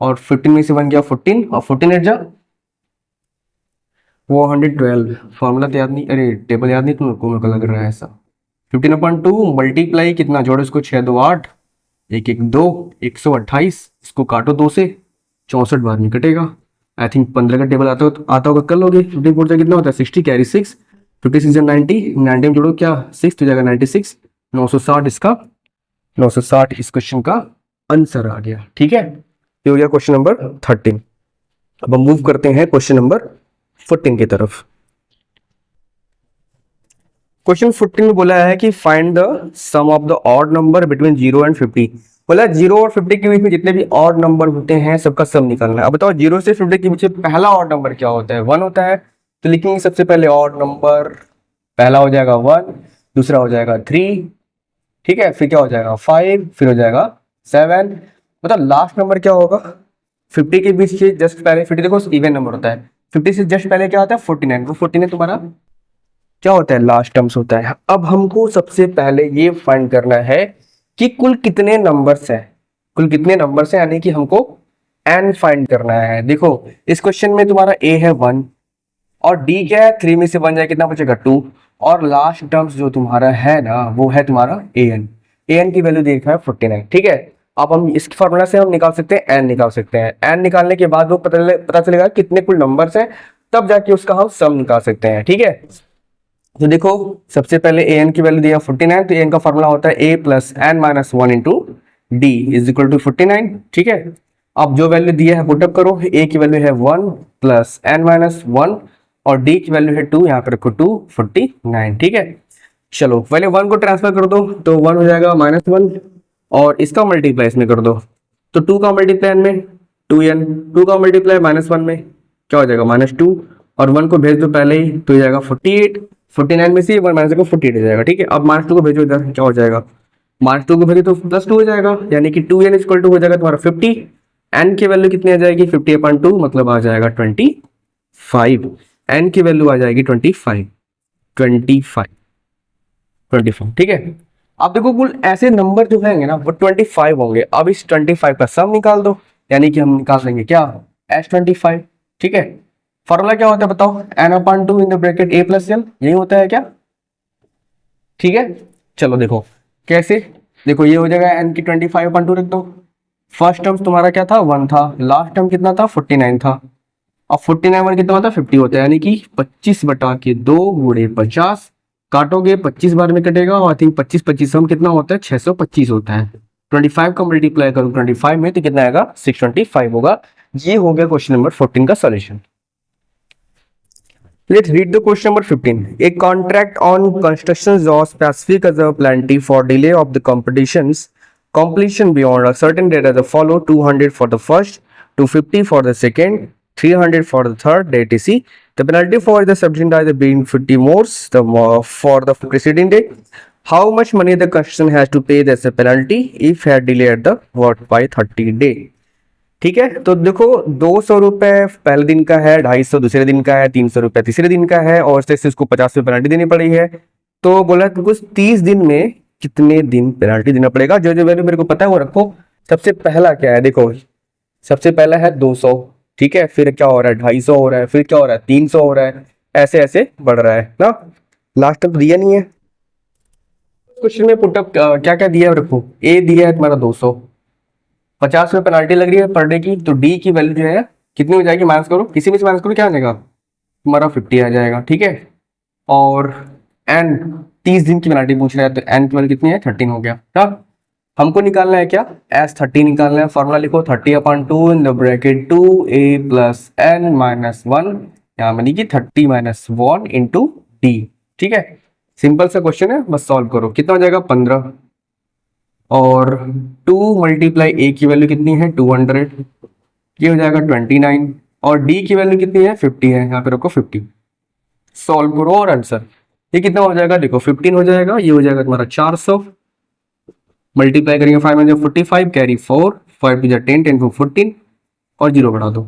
और 15 में से 1 गया 14, और 14 8 जा वो 112। फॉर्मूला तो याद नहीं, अरे टेबल याद नहीं तुमको, मेरे को लग रहा है ऐसा। 15/2 मल्टीप्लाई कितना, जोड़ो इसको 6 2 8, 1 1 2, 128, इसको काटो 2 से, 64 बार में कटेगा। आई थिंक 15 का टेबल आता होगा, कर लोगे। 15 4 कितना होता है 60, कैरी 6, 56 90, 90 में जोड़ो क्या 6 तो जाएगा 96, 960 इसका 960 इस क्वेश्चन का आंसर आ गया, ठीक है। ये हो गया क्वेश्चन नंबर 13। अब हम मूव करते हैं क्वेश्चन नंबर 14 की तरफ। क्वेश्चन 14 में बोला है कि find the sum of the odd number between 0 and 50। बोला 0 और 50 के बीच में जितने भी ऑड नंबर होते हैं सबका सम निकालना है। अब बताओ 0 से 50 के बीच में पहला ऑड नंबर क्या होता है, 1 होता है, तो लिखेंगे सबसे पहले ऑड नंबर, पहला हो जाएगा 1, दूसरा हो जाएगा 3, ठीक है, फिर क्या हो जाएगा 5, फिर हो जाएगा 7, मतलब लास्ट नंबर क्या होगा 50 के बीच से जस्ट पहले, 50 देखो इवन नंबर होता है, 50 से जस्ट पहले क्या होता है 49, वो 49 तुम्हारा क्या होता है लास्ट टर्म्स होता है। अब हमको सबसे पहले ये फाइंड करना है कि कुल कितने नंबर्स हैं, कुल कितने नंबर्स हैं, यानी कि हमको n फाइंड करना है। देखो इस क्वेश्चन में तुम्हारा a है 1 और d क्या है 3 में से 1 जाए कितना बचेगा 2, और लास्ट टर्म्स जो तुम्हारा है ना वो है तुम्हारा an की वैल्यू देखा है 49, ठीक है। अब हम इस फॉर्मूला से हम निकाल सकते हैं n निकाल सकते हैं, n निकालने के बाद वो पता चलेगा कितने कुल नंबर्स हैं, तब जाके उसका हम सम निकाल सकते हैं, ठीक है। तो देखो सबसे पहले an की वैल्यू दिया 49, तो an का फॉर्मूला होता है a plus n minus 1 into d is equal to 49, ठीक है। अब जो वैल्यू दिया है पुटअप करो, a की वैल्यू है 1 प्लस n माइनस 1 और d की वैल्यू है 2, यहाँ पे रखो 249, ठीक है। चलो पहले 1 को ट्रांसफर कर दो, तो 1 हो जाएगा -1 और इसका मल्टीप्लाई इसमें कर दो, तो 2 का मल्टीप्लाई में 2n, 2 का मल्टीप्लाई -1 में क्या हो जाएगा -2, और 1 को भेज दो पहले ही तो हो जाएगा 48, 49 में से 1 माइनस को 48 हो जाएगा, ठीक है। अब -2 को भेजो इधर, क्या हो जाएगा -2 को भेजो तो +2 हो जाएगा, यानी कि 2n इक्वल टू हो जाएगा तुम्हारा 50, n की वैल्यू कितनी आ जाएगी 50/2 मतलब आ जाएगा 25, n की वैल्यू आ जाएगी 25, ठीक है। अब देखो कुल ऐसे नंबर जो होंगे ना वो 25 होंगे। अब इस 25 का सम निकाल दो, यानी कि हम निकाल देंगे क्या S25, ठीक है। फॉर्मूला क्या होता है बताओ, n/2 in the bracket a plus l, यही होता है क्या, ठीक है। चलो देखो कैसे, देखो ये हो जाएगा n की 25/2 रख दो, फर्स्ट टर्म तुम्हारा क्या था 1 था, लास्ट टर्म कितना था 49 था, अब 49 1 कितना होता है 50 होता है, यानी कि 25/2 गुणे 50, काटोगे 25 बार में कटेगा, और आई थिंक 25 25 सम कितना होता है 625 होता है। 25 का मल्टीप्लाई करो 25 में तो कितना आएगा 625 होगा। ये हो गया क्वेश्चन नंबर 14 का solution. Let's read the question number 15. A contract on construction of specific as a plenty for delay of the competitions completion beyond a certain date as a follow: 200 for the first, 250 for the second, 300 for the third, etc. The penalty for the subsequent either being 50 more for the preceding day. How much money the construction has to pay as a penalty if had delayed the work by 30 day? ठीक है, तो देखो 200 रुपये पहले दिन का है, 250 दूसरे दिन का है, 300 रुपये तीसरे दिन का है और से उसको 50 रुपये पेनल्टी देनी पड़ी है। तो बोला कुछ 30 दिन में कितने दिन पेनल्टी देना पड़ेगा? जो जो वैल्यू मेरे को पता है वो रखो। सबसे पहला क्या है, देखो सबसे पहला है 200, ठीक है, फिर क्या हो रहा है 250 हो रहा है, फिर क्या हो रहा है 300 हो रहा है, ऐसे ऐसे बढ़ रहा है ना। लास्ट तक दिया नहीं है क्वेश्चन में पुटअप क्या क्या दिया है रखो। ए दिया है तुम्हारा 200, 50 में पेनाल्टी लग रही है पर डे की, तो डी की वैल्यू जो है कितनी हो जाएगी, माइनस करो, किसी में से माइनस करो, क्या आ जाएगा तुम्हारा 50 आ जाएगा, ठीक है। और एन 30 दिन की पेनाल्टी पूछ रहा है, तो एन की वैल्यू कितनी है 13 हो गया ना। हमको निकालना है क्या, एस 30 निकालना है। फॉर्मूला लिखो 30/2 इन the bracket 2a plus n minus 1, यहाँ यानी कि 30 माइनस 1 इंटू डी, ठीक है। सिंपल सा क्वेश्चन है, बस सॉल्व करो। कितना हो जाएगा 15 और 2 मल्टीप्लाई ए की वैल्यू कितनी है 200, ये हो जाएगा 29 और डी की वैल्यू कितनी है 50 है, यहाँ पे रखो 50। सॉल्व करो और आंसर ये कितना हो जाएगा, देखो 15 हो जाएगा, ये हो जाएगा तुम्हारा 400, मल्टीप्लाई करेंगे 5 में 45 कैरी 4, 5 टू 10, 10 टू 14 और 0 बढ़ा दो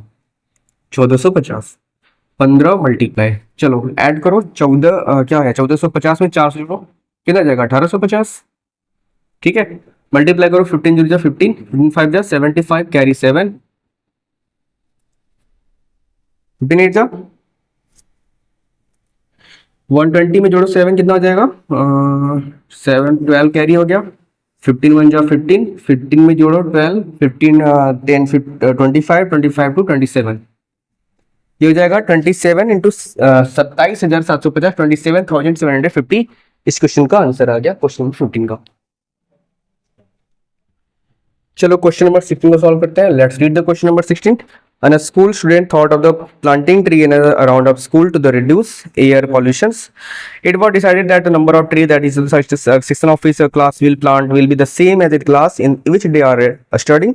1450, 15 मल्टीप्लाई, चलो ऐड करो 14 क्या है 1450 में 400 जोड़ो कितना जाएगा 1850, ठीक है। मल्टीप्लाई करो 15 जीरो 15, 5 जा 75 कैरी 7, 15 8 जा 120 में जोड़ो 7 कितना हो जाएगा 7 12 कैरी हो गया, 15 1 जा 15, 15 में जोड़ो 12, 15 10 25 25 टू 27, ये हो जाएगा 27 इंटू 27,750, 27,750। इस क्वेश्चन का आंसर आ गया क्वेश्चन नंबर 15 का। चलो क्वेश्चन नंबर 16 को सॉल्व करते हैं। Let's read the question number 16। And a school student thought of the planting tree in around of school to the reduce air pollutions. It was decided that the number of tree that is in such section of his class will plant will be the same as the class in which they are studying.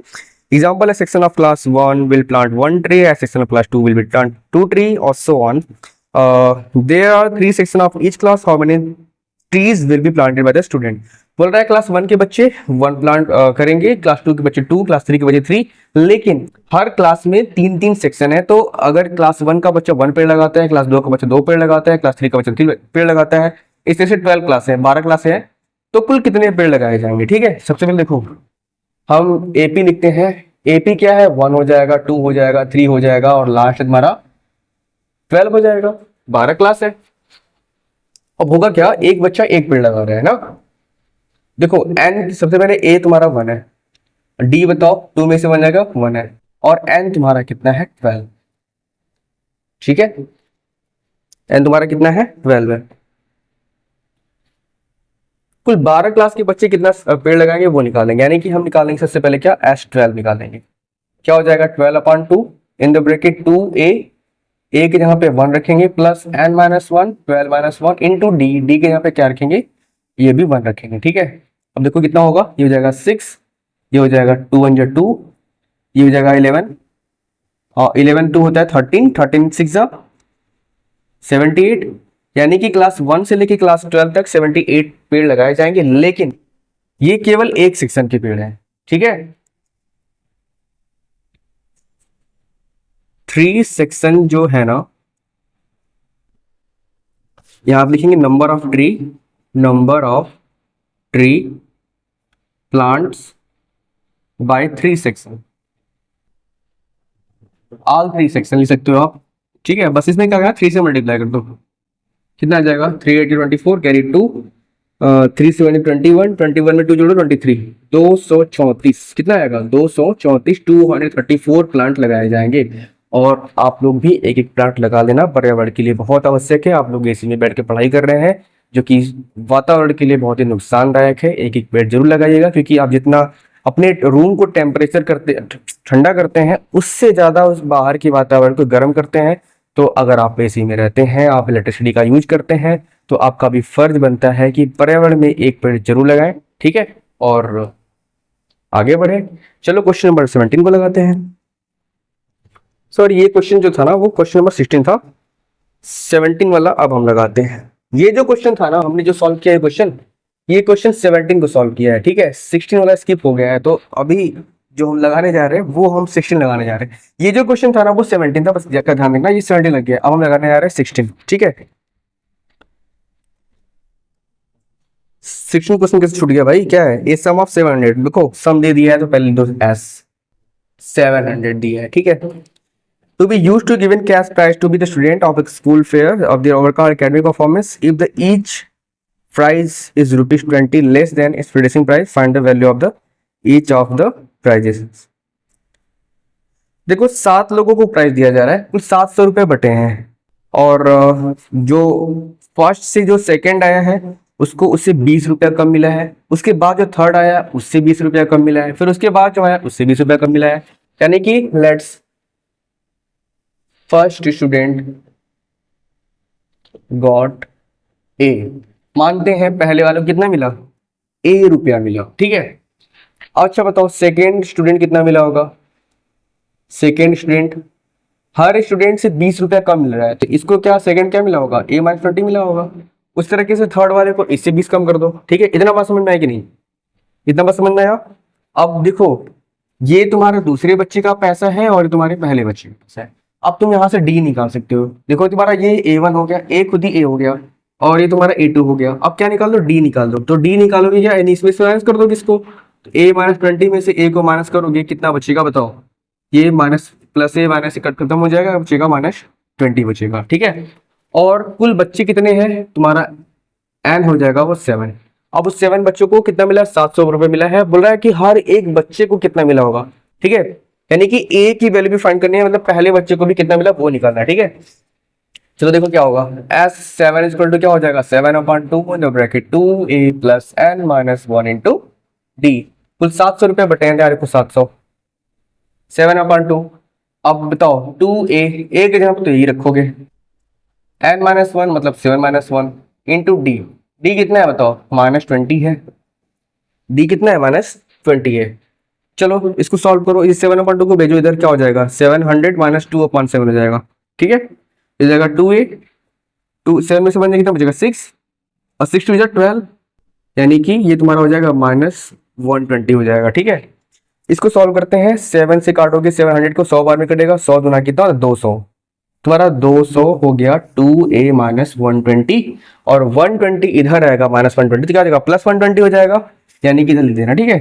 Example: a section of class 1 will plant 1 tree, a section of class 2 will be plant 2 tree, or so on. There are 3 sections of each class. How many trees will be planted by the student? बोल रहा है class 1 के बच्चे 1 plant करेंगे, class 2 के बच्चे 2, class 3 के बच्चे 3, लेकिन हर क्लास में 3-3 सेक्शन है। तो अगर क्लास 1 का बच्चा 1 पेड़ लगाता है, क्लास 2 का बच्चा 2 पेड़ लगाता है, क्लास 3 का बच्चा 3 पेड़ लगाता है, इस तरह से 12 क्लास है, 12 क्लास है, तो कुल कितने पेड़ लगाए जाएंगे, ठीक है। सबसे पहले देखो हम एपी लिखते हैं, एपी क्या है 1 हो जाएगा, 2 हो जाएगा, 3 हो जाएगा और लास्ट हमारा 12 हो जाएगा, 12 क्लास है। अब होगा क्या, एक बच्चा 1 पेड़ लगा रहा है ना। देखो एन सबसे पहले ए तुम्हारा 1 है, डी बताओ 2 में से 1 जाएगा 1 है, और एन तुम्हारा कितना है 12, ठीक है। एन तुम्हारा कितना है 12 है। कुल 12 क्लास के बच्चे कितना पेड़ लगाएंगे वो निकालेंगे, यानी कि हम निकालेंगे सबसे पहले क्या S12 निकालेंगे। क्या हो जाएगा 12/2 इन द ब्रैकेट 2a, ए के यहाँ पे 1 रखेंगे plus n-1 12-1 into D, D के यहाँ पे क्या रखेंगे, ये भी 1 रखेंगे, ठीक है। अब देखो कितना होगा, ये हो जाएगा 6, ये हो जाएगा 2 1 2, ये हो जाएगा 11 और 11 2 होता है 13, 13 6 जा 78, यानी कि क्लास 1 से लेके क्लास 12 तक 78 पेड़ लगाए जाएंगे, लेकिन ये केवल एक सेक्शन के पेड़ हैं, ठीक है। 3 सेक्शन जो है ना, यहां आप लिखेंगे number of tree plants by 3 section, all 3 section लिख सकते हो आप, ठीक है। बस इसमें क्या करना 3 से मल्टीप्लाई कर दो, कितना आ जाएगा 3 8 24 कैरी 2, 3 से 21 में 2 जोड़ो 23, 234, कितना आएगा 234, 234 प्लांट लगाए जाएंगे। और आप लोग भी एक एक प्लांट लगा लेना, पर्यावरण के लिए बहुत आवश्यक है। आप लोग एसी में बैठ के पढ़ाई कर रहे हैं जो कि वातावरण के लिए बहुत ही नुकसानदायक है, एक एक पेड़ जरूर लगाइएगा, क्योंकि आप जितना अपने रूम को टेम्परेचर करते ठंडा करते हैं, उससे ज़्यादा उस बाहर के वातावरण को गर्म करते हैं। तो अगर आप एसी में रहते हैं, आप इलेक्ट्रिसिटी का यूज करते हैं, तो आपका भी फर्ज बनता है कि पर्यावरण में एक पेड़ जरूर लगाएं, ठीक है, और आगे बढ़े। चलो क्वेश्चन नंबर 17 को लगाते हैं। सर ये क्वेश्चन जो था ना वो क्वेश्चन नंबर 16 था, 17 वाला अब हम लगाते हैं। ये जो क्वेश्चन था ना हमने जो सॉल्व किया है क्वेश्चन, ये क्वेश्चन 17 को सॉल्व किया है, ठीक है, 16 वाला स्किप हो गया है, तो अभी जो हम लगाने जा रहे हैं वो हम 16 लगाने जा रहे हैं। ये जो क्वेश्चन था ना वो 17 था, बस का ध्यान रखना, ये 17 लग गया, अब हम लगाने जा रहे हैं 16, ठीक है। 16 क्वेश्चन कैसे छूट गया भाई, क्या है, ए सम ऑफ 700, देखो सम दे दिया है तो पहले दो एस 700 दिया है, ठीक है। To be used to given cash prize to be the student of a school fair of their overall academic performance. If the each prize is rupees 20 less than its predecessing price, find the value of the each of the prizes. देखो 7 लोगों को prize दिया जा रहा है, कुल 700 रुपए बटे हैं, और जो फर्स्ट से जो सेकंड आया है उसको उससे 20 रुपया कम मिला है, उसके बाद जो थर्ड आया उससे 20 रुपया कम मिला है, फिर उसके बाद जो आया उससे 20 रुपया कम मिला है, यानी कि let's first student got a, मानते हैं पहले वालों को कितना मिला, ए रुपया मिला, ठीक है। अच्छा बताओ सेकेंड स्टूडेंट कितना मिला होगा, सेकेंड स्टूडेंट हर स्टूडेंट से 20 रुपया कम मिल रहा है, तो इसको क्या सेकेंड क्या मिला होगा, ए माइनस 20 मिला होगा। उस तरीके से थर्ड वाले को इससे 20 कम कर दो, ठीक है। इतना बात समझ में आया कि नहीं, इतना बात समझ में आया। अब देखो ये तुम्हारे दूसरे बच्चे का पैसा है और तुम्हारे पहले बच्चे का पैसा है, अब तुम यहाँ से डी निकाल सकते हो। देखो तुम्हारा ये A1 हो गया, ए खुद ही ए हो गया, और ये तुम्हारा A2 हो गया। अब क्या निकाल दो, डी निकाल दो, तो डी निकालोगे क्या, इसमें से माइनस कर दो किसको, तो ए माइनस 20 में से ए को माइनस करोगे, कितना बचेगा बताओ, ये माइनस प्लस ए माइनस से कट खत्म हो जाएगा, बचेगा माइनस 20 बचेगा, ठीक है। और कुल बच्चे कितने हैं, तुम्हारा एन हो जाएगा वो 7। अब उस 7 बच्चों को कितना मिला, 700 रुपए मिला है, बोल रहा है कि हर एक बच्चे को कितना मिला होगा, ठीक है, यानी कि ए की वैल्यू भी फाइंड करनी है, मतलब पहले बच्चे को भी कितना मिला वो निकालना है, ठीक है। चलो देखो क्या होगा, एस 7 इक्वल टू क्या हो जाएगा, 7/2 इन the bracket 2a plus n minus 1 into D, कुल 700 रुपए बटे हैं यार को 700, 7/2। अब बताओ 2a, ए के जगह तो यही रखोगे, n माइनस 1 मतलब 7 माइनस 1 इंटू डी, डी कितना है बताओ, -20 है, डी कितना है -20 है। चलो इसको सॉल्व करो, इस 7/2 को भेजो इधर, क्या हो जाएगा 700 माइनस 2/7 हो जाएगा, ठीक है। इस जाएगा 2a, 7 में से बन जाएगा कितना बचेगा 6, और 6 2 12, यानी कि ये तुम्हारा हो जाएगा -120 हो जाएगा, ठीक है। इसको सॉल्व करते हैं, 7 से काटोगे 700 को 100 बार में कटेगा, 100 गुना कितना 200, तुम्हारा 200 हो गया 2a माइनस 120, और 120 इधर आएगा -120, तो क्या हो जाएगा +120 हो जाएगा, यानी कि इधर लिख देना, ठीक है।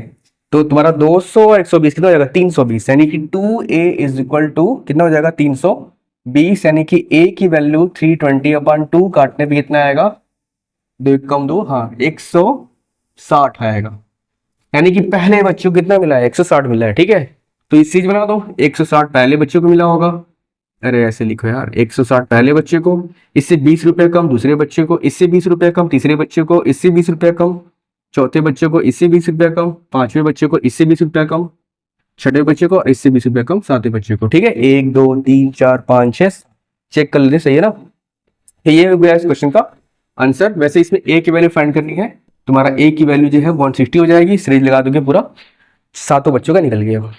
तो तुम्हारा 200 और 120 कितना हो जाएगा 320, यानी कि 2a इज इक्वल टू कितना हो जाएगा 320, यानी कि a की वैल्यू 320/2 काटने पे कितना आएगा, 2 कम 2, हाँ 160 आएगा, यानी कि पहले बच्चों को कितना मिला है 160 मिला है, ठीक है। तो इस चीज बना दो, 160 पहले बच्चों को मिला होगा, अरे ऐसे लिखो यार, 160 पहले बच्चे को, इससे 20 रुपए कम दूसरे बच्चे को, इससे 20 रुपए कम तीसरे बच्चे को, इससे 20 रुपए कम चौथे बच्चे को, इससे 20 रुपया कम पांचवें बच्चे को, इससे 20 रुपया कम छठे बच्चे को, इससे 20 रुपया कम सातवें बच्चे को, ठीक है। 1 2 3 4 5 6 चेक कर लेते, सही है ना। तो ये हो गया इस क्वेश्चन का आंसर। वैसे इसमें ए की वैल्यू फाइंड करनी है, तुम्हारा ए की वैल्यू जो है 160 हो जाएगी, सीरीज लगा दोगे पूरा, सातों बच्चों का निकल गया।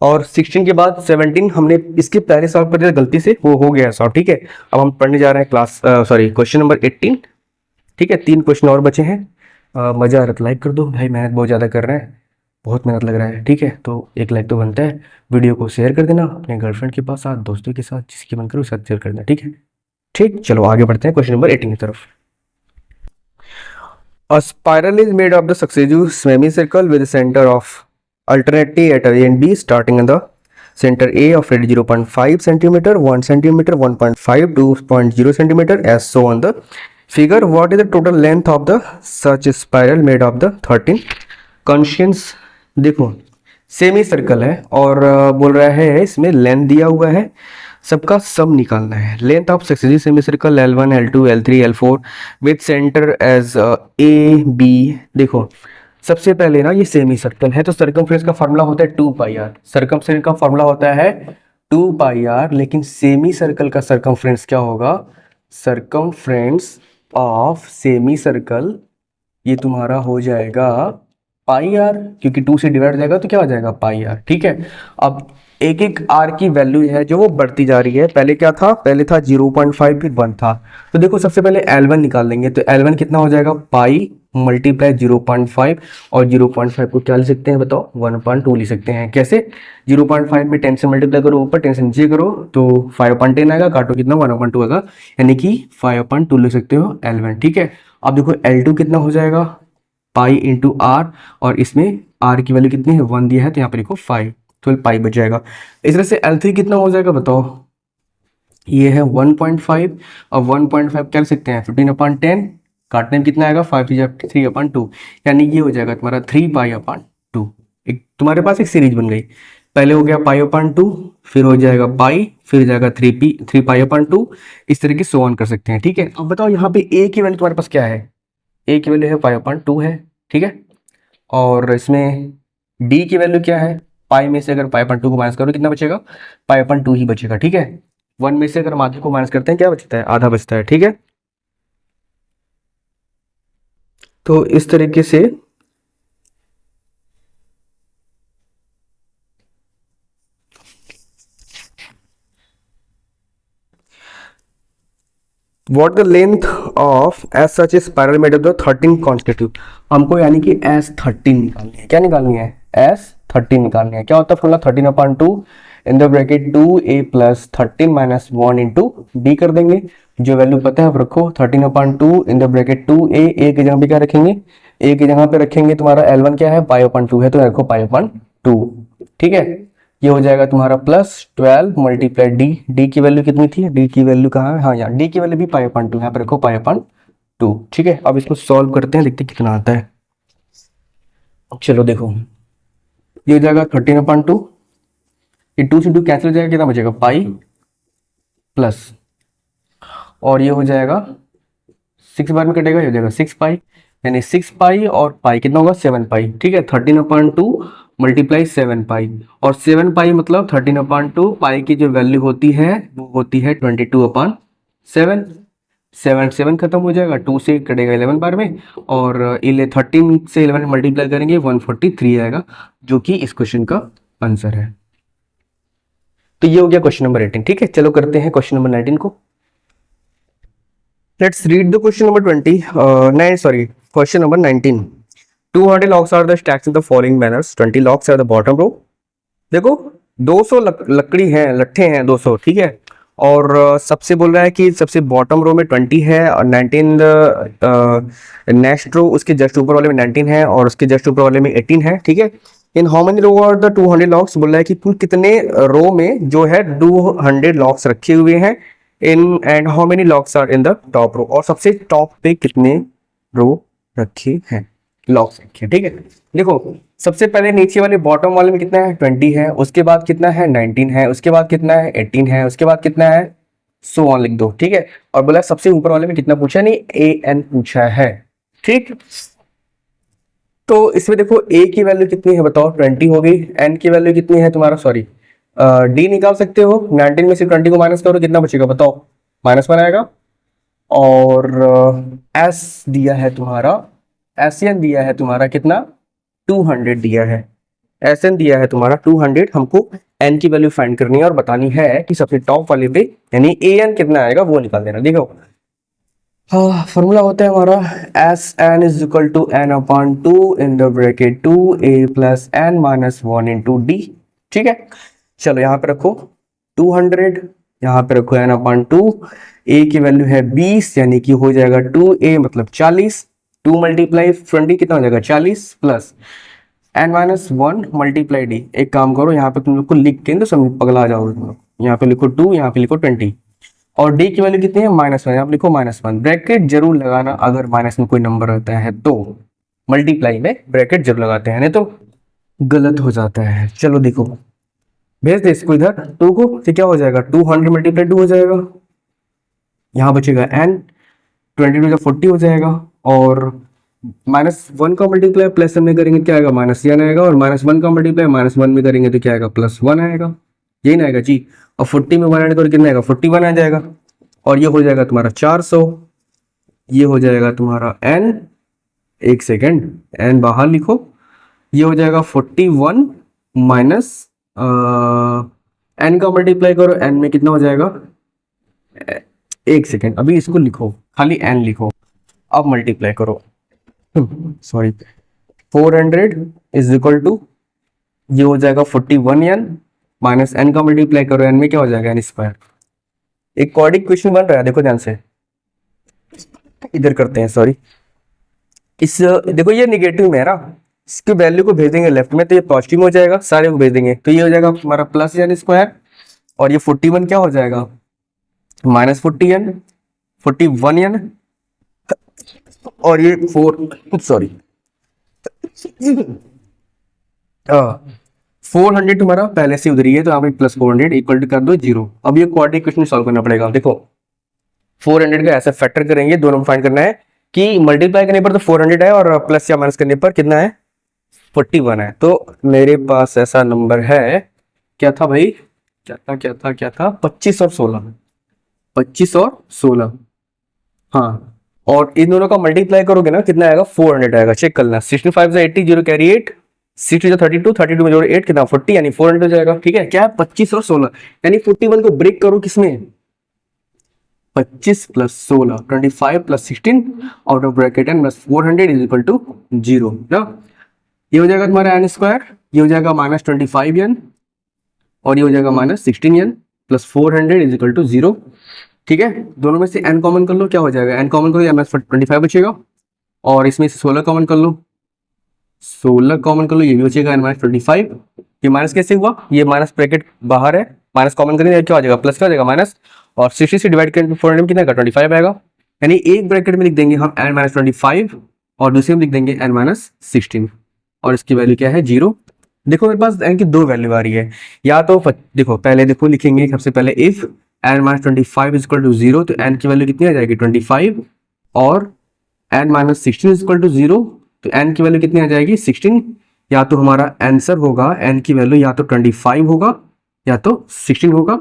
और 16 के बाद 17 हमने इसके पहले सॉल्व कर दिया गलती से, वो हो गया सॉल्व, ठीक है। अब हम पढ़ने जा रहे हैं क्वेश्चन नंबर 18, ठीक है। 3 क्वेश्चन और बचे हैं। मजा आ रहा है लाइक कर दो भाई, मेहनत बहुत ज़्यादा कर रहे हैं, बहुत मेहनत लग रहा है, ठीक है। तो एक लाइक तो बनता है, वीडियो को शेयर कर देना अपने गर्लफ्रेंड के पास, साथ दोस्तों के साथ, जिसकी मन करे उसके साथ शेयर कर देना, ठीक है। ठीक, चलो आगे बढ़ते हैं क्वेश्चन नंबर 18 की तरफ। A spiral is made of the successive semicircle with a center of alternately at A and B, starting in the center A of radius 0.5 cm, 1 cm, 1.5, 2.0 cm, as so on the figure. What is the total length of the such spiral made of the 13 concentric? देखो semi circle है और बोल रहा है इसमें length दिया हुआ है, सबका सम निकालना है। Length of successive semicircle L1 L2 L3 L4 with centre as A B। देखो सबसे पहले ना ये सेमी सर्कल है तो सर्कमफ्रेंस का फार्मूला होता है 2 पाई r, सर्कमफ्रेंस का फार्मूला होता है 2 पाई आर, लेकिन सेमी सर्कल का सरकमफ्रेंस क्या होगा, सरकमफ्रेंस ऑफ सेमी सर्कल ये तुम्हारा हो जाएगा पाई आर, क्योंकि 2 से डिवाइड हो जाएगा तो क्या हो जाएगा पाई आर। ठीक है, अब एक एक आर की वैल्यू है जो वो बढ़ती जा रही है। पहले क्या था, पहले था 0.5 फिर 1 था। तो देखो सबसे पहले L1 निकाल लेंगे, तो L1 कितना हो जाएगा, पाई मल्टीप्लाई 0.5, और 0.5 को क्या लिख सकते हैं बताओ, 1/2 लिख सकते हैं। कैसे, 0.5 में 10 से मल्टीप्लाई करो, ऊपर 10 से नीचे करो तो 5/10 आएगा, काटो कितना 1/2 आएगा, यानी कि 5/2 लिख सकते हो L1। ठीक है, अब देखो L2 कितना हो जाएगा, पाई इंटू आर, और इसमें आर की वैल्यू कितनी है 1 दिया है, तो यहाँ पर लिखो 5, 12 पाई बच जाएगा। इस तरह से L3 कितना हो जाएगा बताओ, ये है 1.5, और 1.5 क्या लिख सकते हैं 15/10, काटने में कितना आएगा 5 3/2, यानी ये हो जाएगा तुम्हारा 3 पाई/2। एक तुम्हारे पास एक सीरीज बन गई, पहले हो गया पाई/2, फिर हो जाएगा पाई, फिर जाएगा 3 पाई/2, इस तरीके से ऑन कर सकते हैं। ठीक है, अब बताओ यहाँ पे ए की वैल्यू तुम्हारे पास क्या है, ए की वैल्यू है पाई/2 है। ठीक है, और इसमें डी की वैल्यू क्या है, पाई में से अगर पाई/2 को माइनस करो कितना बचेगा, पाई/2 ही बचेगा। ठीक है, 1 में से अगर हम आधे को माइनस करते हैं क्या बचता है, आधा बचता है। ठीक है, तो इस तरीके से what the length of S such A spiral made of the 13 constitute, हमको यानी कि S13 निकालनी है। क्या निकालनी है, S13 निकालनी है। क्या होता है formula, 13/2 in the bracket 2a plus 13 minus 1 into D कर देंगे। जो वैल्यू पता है आप रखो, 13/2 इन द ब्रैकेट 2a, a की जगह पे क्या रखेंगे, a की जगह पे रखेंगे तुम्हारा L1 क्या है पाई/2 है, तो रखो पाई/2। ठीक है, ये हो जाएगा तुम्हारा प्लस 12 मल्टीप्लाई डी, डी की वैल्यू कितनी थी, डी की वैल्यू कहाँ है, हाँ यहाँ डी की वैल्यू भी पाई/2, यहाँ पे रखो पाई/2। ठीक है, अब इसको सॉल्व करते हैं, देखते हैं कितना आता है। चलो देखो, ये हो जाएगा 13/2, ये 2 से 2 कैंसिल हो जाएगा, कितना बचेगा पाई प्लस, और ये हो जाएगा 6 बार में कटेगा, ये हो जाएगा 6 पाई, यानी 6 पाई और पाई कितना होगा 7 पाई। ठीक है, 13/2 मल्टीप्लाई 7 पाई, और 7 पाई मतलब 13/2, पाई की जो वैल्यू होती है वो होती है 22/7, 7 खत्म हो जाएगा, 2 से कटेगा 11 बार में, और 13 से 11 मल्टीप्लाई करेंगे 143 आएगा, जो कि इस क्वेश्चन का आंसर है। तो ये हो गया क्वेश्चन नंबर 18। ठीक है, चलो करते हैं क्वेश्चन नंबर 19 को। Let's read the question number 20. Question number 19. 200 logs are the stacks in the following manners. 20 logs are the bottom row. देखो 200 लकड़ी है, लट्ठे हैं 200। ठीक है, और सबसे बोल रहा है कि सबसे बॉटम रो में 20 है, और 19 नेक्स्ट रो उसके जस्ट ऊपर वाले में 19 है, और उसके जस्ट ऊपर वाले में 18 है। ठीक है, in how many row are the 200 logs, बोल रहा है कि कुल कितने रो में जो है 200 लॉक्स रखे हुए हैं, in and how many logs are in the top row, और सबसे टॉप पे कितने रो रखे हैं, लॉक्स रखे हैं। ठीक है, देखो सबसे पहले नीचे वाले बॉटम वाले में कितना है 20 है, उसके बाद कितना है 19 है, उसके बाद कितना है 18 है, उसके बाद कितना है सो ऑन लिख दो। ठीक है, और बोला सबसे ऊपर वाले में कितना पूछा, नहीं AN पूछा है। ठीक, तो इसमें देखो A की वैल्यू कितनी है बताओ 20 हो गई, N की वैल्यू कितनी है तुम्हारा, सॉरी D निकाल सकते हो, 19 में से 20 को माइनस करो कितना बचेगा बताओ, -1 आएगा, और S दिया है तुम्हारा, SN दिया है तुम्हारा कितना 200 दिया है, SN दिया है तुम्हारा 200, हमको N की वैल्यू फाइंड करनी है और बतानी है कि सबसे टॉप वाले पे यानी AN कितना आएगा वो निकाल देना। देखो हाँ, फॉर्मूला होता है हमारा SN is equal to N/2 in the bracket 2A plus N minus 1 into D। ठीक है, चलो यहाँ पे रखो 200, यहाँ पे रखो N/2, A की वैल्यू है 20, यानी कि हो जाएगा 2A मतलब 40, 2 मल्टीप्लाई 20 कितना हो जाएगा 40, प्लस N-1 मल्टीप्लाई D। एक काम करो यहाँ पे तुम लोग को लिख के तो समझ पगला जाओगे तुम लोग, यहाँ पे लिखो 2, यहाँ पे लिखो 20, और D की वैल्यू कितनी है -1, यहाँ पे लिखो -1, ब्रैकेट जरूर लगाना, अगर माइनस में कोई नंबर रहता है तो मल्टीप्लाई में ब्रैकेट जरूर लगाते हैं, नहीं तो गलत हो जाता है। चलो देखो भेज दे इसको इधर 2 को, तो क्या हो जाएगा 200 मल्टीप्लाई 2 हो जाएगा, यहाँ बचेगा N, 22 40 हो जाएगा, और -1 का मल्टीप्लाई प्लस में करेंगे क्या आएगा -1 आएगा, और -1 का मल्टीप्लाई -1 में करेंगे तो क्या आएगा +1 आएगा। यही ना आएगा जी। और 40 में 1 ऐड करो कितना आएगा, 41 आ जाएगा। और ये हो जाएगा तुम्हारा 400, ये हो जाएगा तुम्हारा n, एक सेकेंड, n बाहर लिखो, ये हो जाएगा 41 माइनस n का मल्टीप्लाई करो, n में कितना हो जाएगा, एक सेकेंड अभी इसको लिखो, खाली n लिखो, अब मल्टीप्लाई करो, सॉरी, 400 इज इक्वल टू, ये हो जाएगा 41n माइनस n का मल्टीप्लाई करो, n में क्या हो जाएगा, n स्क्वायर। एक क्वाड्रिक क्वेश्चन बन रहा है, देखो ध्यान से, इधर करते हैं, सॉरी, इस देखो ये निगेटिव में है ना, इसकी वैल्यू को भेज देंगे लेफ्ट में तो ये पॉजिटिव में हो जाएगा, सारे को भेज देंगे तो ये हो जाएगा हमारा प्लस n स्क्वायर, और ये 41 क्या हो जाएगा, माइनस 40n, 41n, और ये 400 तुम्हारा पहले से उधर ही है तो यहाँ पे प्लस 400 इक्वल टू कर दो 0। अब ये क्वाड्रिक क्वेश्चन सॉल्व करना पड़ेगा। देखो 400 का ऐसे फैक्टर करेंगे, दोनों में फाइंड करना है कि मल्टीप्लाई करने पर तो 400 है और प्लस या माइनस करने पर कितना है, 41 है। तो मेरे पास ऐसा नंबर है, क्या था भाई, क्या था 25 और 16, 25 और 16, हाँ, और इन दोनों का मल्टीप्लाई करोगे ना कितना आएगा, 400 आएगा। चेक करना, 65 से 80, 0 कैरी 8, 60 32, 32 में जोड़ो 8 कितना 40, यानी 400 हो जाएगा। ठीक है, क्या है 25 और 16, यानी 41 को ब्रेक करो किसमें, 25 plus 16, 25 plus 16 out of bracket n plus 400 is equal to 0 ना। ये हो जाएगा तुम्हारा एन स्क्वायर, ये हो जाएगा माइनस 25n, और ये हो जाएगा minus 16n plus 400 is equal to 0। ठीक है, दोनों में से n कॉमन कर लो, क्या हो जाएगा, n कॉमन करो या माइनस 25 बचेगा, और इसमें से 16 कॉमन कर लो, 16 कॉमन कर लो, ये भी बचेगा n माइनस 25। ये माइनस कैसे हुआ, ये माइनस ब्रैकेट बाहर है, माइनस कॉमन करेंगे क्या हो जाएगा, प्लस क्या हो जाएगा माइनस, और 60 से डिवाइड करेंगे 400 में कितना का 25 आएगा। यानी एक ब्रैकेट में लिख देंगे हम n माइनस 25 और दूसरे में लिख देंगे n माइनस 16, और इसकी वैल्यू क्या है 0। देखो मेरे पास n की दो वैल्यू आ रही है, या तो देखो पहले देखो लिखेंगे सबसे पहले if n minus 25 is equal to 0, तो n की वैल्यू कितनी आ जाएगी 25, और n minus 16 is equal to 0, तो n की वैल्यू कितनी आ जाएगी 16। या तो हमारा आंसर होगा n की वैल्यू या तो 25 होगा या तो 16 होगा,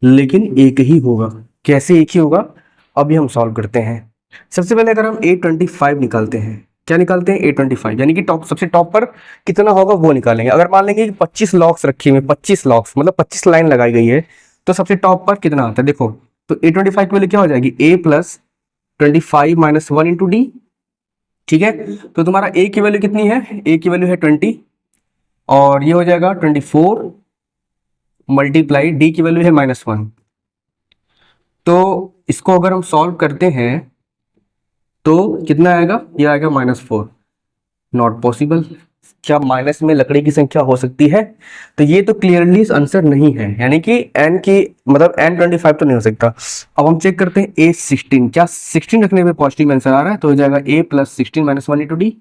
लेकिन एक ही होगा। कैसे एक ही होगा, अभी हम सॉल्व करते हैं। सबसे पहले अगर हम A25 निकालते हैं, क्या निकालते हैं A25, यानी कि टॉप, सबसे टॉप पर कितना होगा वो निकालेंगे। अगर मान लेंगे कि 25 लॉक्स रखी हुई, 25 लॉक्स मतलब 25 लाइन लगाई गई है, तो सबसे टॉप पर कितना आता है देखो, तो A25 की वैल्यू क्या हो जाएगी, A plus 25 minus 1 into D. ठीक है, तो तुम्हारा A की वैल्यू कितनी है, A की वैल्यू है 20, और ये हो जाएगा 24 मल्टीप्लाई डी की वैल्यू है -1। तो इसको अगर हम सॉल्व करते हैं तो कितना आएगा, ये आएगा -4। नॉट पॉसिबल, क्या माइनस में लकड़ी की संख्या हो सकती है, तो ये तो क्लियरली आंसर नहीं है, यानी कि n की मतलब n25 तो नहीं हो सकता। अब हम चेक करते हैं A16, क्या 16 रखने पे पॉजिटिव आंसर आ रहा है, तो हो जाएगा A plus 16 minus 1 into D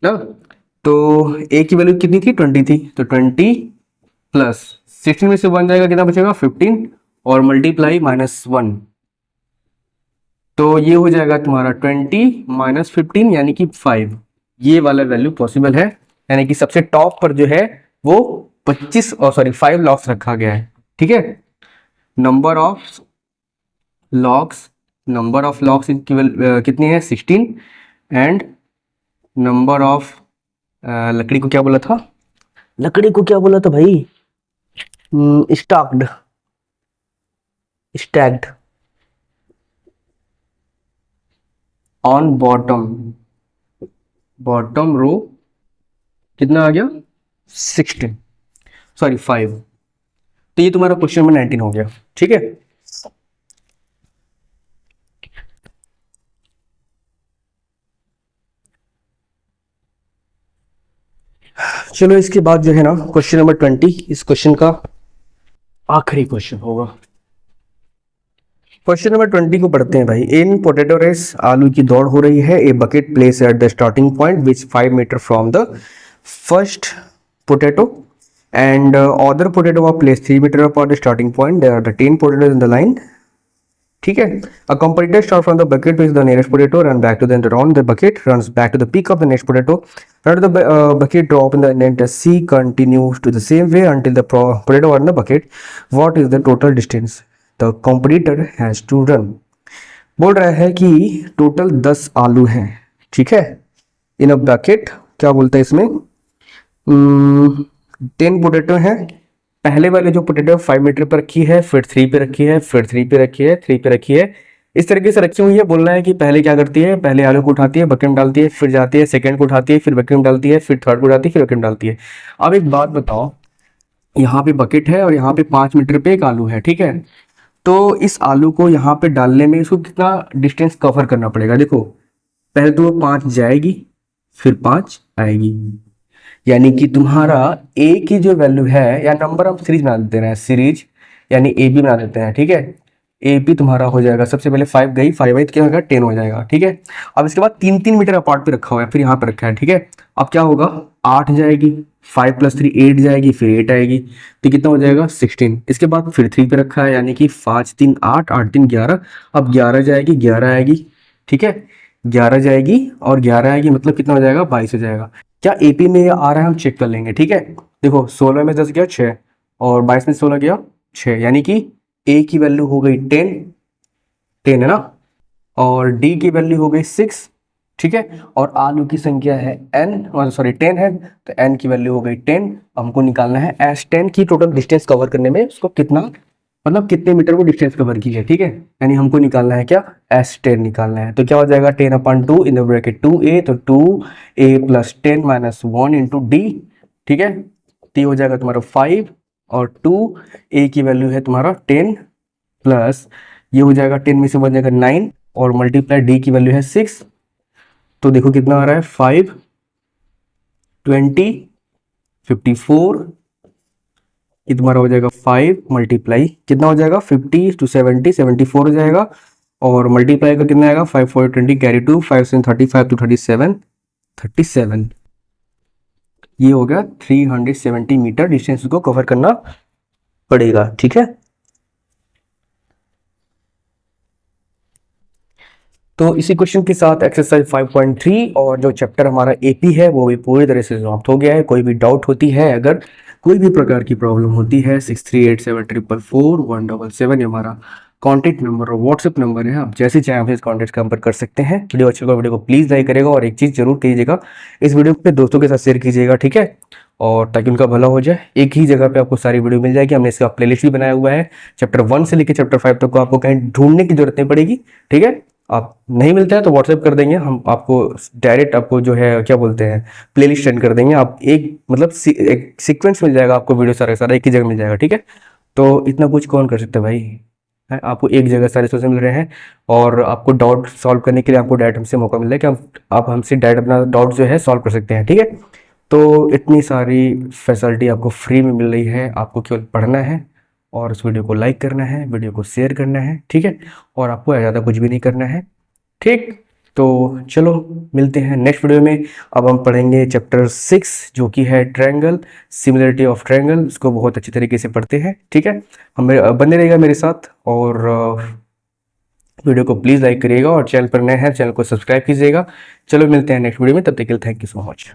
ना। तो A की वैल्यू कितनी थी 20 थी, तो 20 प्लस 16 में से 1 जाएगा कितना बचेगा 15, और मल्टीप्लाई -1, तो ये हो जाएगा तुम्हारा 20 माइनस 15 यानी कि 5। ये वाला वैल्यू पॉसिबल है, यानी कि सबसे टॉप पर जो है वो 25 और सॉरी 5 लॉक्स रखा गया है। ठीक है, नंबर ऑफ लॉक्स कितनी है 16, एंड नंबर ऑफ लकड़ी को क्या बोला था, भाई स्टैक्ड ऑन बॉटम रो कितना आ गया 16, सॉरी 5। तो ये तुम्हारा क्वेश्चन नंबर 19 हो गया। ठीक है, चलो इसके बाद जो है ना क्वेश्चन नंबर 20, इस क्वेश्चन का आखिरी क्वेश्चन होगा। क्वेश्चन नंबर 20 को पढ़ते हैं भाई। इन पोटैटो रेस, आलू की दौड़ हो रही है। A bucket place at the starting point which 5 metre from the first potato and other potato are place 3 metre upon the starting point. There are the 10 potatoes in the line. ठीक है। अ competitor start from the bucket with the nearest potato, run back to the around the bucket, runs back to the peak of the next potato, run to the bucket, drop in the net C, continues to the same way until the potato are in the bucket. What is the total distance the competitor has to run? बोल रहा है कि total 10 आलू हैं, ठीक है, इन a bucket. क्या बोलता है इसमें, 10 पोटेटो हैं। पहले वाले जो पोटेटो 5 मीटर पर रखी है, फिर 3 पे रखी है, फिर 3 पे रखी है, 3 पे रखी है, इस तरीके से रखी हुई है। बोलना है कि पहले क्या करती है, पहले आलू को उठाती है, बकेट में डालती है, फिर जाती है सेकंड को उठाती है, फिर बकेट में डालती है, फिर थर्ड को उठाती है, फिर बकेट में डालती है। अब एक बात बताओ, यहाँ पे बकेट है और यहाँ पे 5 मीटर पे एक आलू है, ठीक है। तो इस आलू को यहाँ पे डालने में इसको कितना डिस्टेंस कवर करना पड़ेगा। देखो पहले तो 5 जाएगी, फिर 5 आएगी, यानी कि तुम्हारा ए की जो वैल्यू है, या नंबर हम सीरीज बना देते हैं, सीरीज यानी ए बी बना देते हैं, ठीक है। ए पी तुम्हारा हो जाएगा, सबसे पहले 5 गई, 5 आई तो क्या होगा, 10 हो जाएगा, ठीक है। अब इसके बाद 3-3 मीटर अपार्ट पे रखा हुआ है, फिर यहाँ पे रखा है, ठीक है। अब क्या होगा, 8 जाएगी, 5 + 3 8 जाएगी, फिर 8 आएगी, तो कितना हो जाएगा 16। इसके बाद फिर 3 पे रखा है, यानी कि 5 3 8 8 3 11। अब 11 जाएगी, 11 आएगी, ठीक है, 11 जाएगी और 11 आएगी, मतलब कितना हो जाएगा, 22 हो जाएगा। क्या एपी में आ रहा है, हम चेक कर लेंगे, ठीक है। देखो 16 में 10 गया 6, और 22 में 16 गया 6, यानी कि ए की वैल्यू हो गई 10 है ना, और डी की वैल्यू हो गई 6, ठीक है। और आलू की संख्या है n, सॉरी 10 है, तो n की वैल्यू हो गई 10। हमको निकालना है S10 की टोटल डिस्टेंस कवर करने में उसको कितना, मतलब कितने मीटर वो डिस्टेंस कवर की है, ठीक है। यानी हमको निकालना है क्या, S10 निकालना है। तो क्या हो जाएगा 10/2 इन द ब्रैकेट 2a, तो 2a + 10 - 1 × d, ठीक है। तो ये हो जाएगा तुम्हारा 5, और 2a की वैल्यू है तुम्हारा 10 प्लस ये हो जाएगा 10 में से बन जाएगा 9, और मल्टीप्लाई डी की वैल्यू है 6। तो देखो कितना आ रहा है, 5 20 54, ये तुम्हारा हो जाएगा 5 मल्टीप्लाई कितना हो जाएगा 50 to 70 74 हो जाएगा, और मल्टीप्लाई का कितना आएगा 5 4 20 कैरी 2 5 7 35 to 37 ये हो गया 370 मीटर डिस्टेंस को कवर करना पड़ेगा, ठीक है। तो इसी क्वेश्चन के साथ एक्सरसाइज 5.3 और जो चैप्टर हमारा एपी है वो भी पूरी तरह से समाप्त हो गया है। कोई भी डाउट होती है, अगर कोई भी प्रकार की प्रॉब्लम होती है, 6387444177 ये हमारा कॉन्टैक्ट नंबर और व्हाट्सएप नंबर है। आप जैसे चाहें इस कॉन्टैक्ट नंबर कर सकते हैं। वीडियो अच्छा लगा, वीडियो को प्लीज़ लाइक करेगा, और एक चीज़ जरूर कीजिएगा, इस वीडियो पे दोस्तों के साथ शेयर कीजिएगा, ठीक है, और ताकि उनका भला हो जाए। एक ही जगह पे आपको सारी वीडियो मिल जाएगी। हमने इसका प्लेलिस्ट भी बनाया हुआ है, चैप्टर 1 से लेकर चैप्टर 5 तक को आपको कहीं ढूंढने की जरूरत नहीं पड़ेगी, ठीक है। आप नहीं मिलता है तो व्हाट्सएप कर देंगे, हम आपको डायरेक्ट आपको जो है क्या बोलते हैं प्लेलिस्ट सेंड कर देंगे। आप एक मतलब एक सीक्वेंस मिल जाएगा आपको, वीडियो सारा एक ही जगह मिल जाएगा, ठीक है। तो इतना कुछ कौन कर सकता है भाई, है आपको एक जगह सारे सोर्स मिल रहे हैं, और आपको डाउट सॉल्व करने के लिए आपको डायरेक्ट हमसे मौका मिल रहा है कि आप हमसे डायरेक्ट अपना डाउट जो है सॉल्व कर सकते हैं, ठीक है। तो इतनी सारी फैसिलिटी आपको फ्री में मिल रही है, आपको केवल पढ़ना है और इस वीडियो को लाइक करना है, वीडियो को शेयर करना है, ठीक है, और आपको ज़्यादा कुछ भी नहीं करना है, ठीक। तो चलो मिलते हैं नेक्स्ट वीडियो में। अब हम पढ़ेंगे चैप्टर 6 जो कि है ट्रायंगल, सिमिलरिटी ऑफ ट्रायंगल। इसको बहुत अच्छी तरीके से पढ़ते हैं, ठीक है। हमें बने रहेगा मेरे साथ, और वीडियो को प्लीज़ लाइक करिएगा, और चैनल पर नए हैं चैनल को सब्सक्राइब कीजिएगा। चलो मिलते हैं नेक्स्ट वीडियो में, तब तक के लिए थैंक यू सो मच।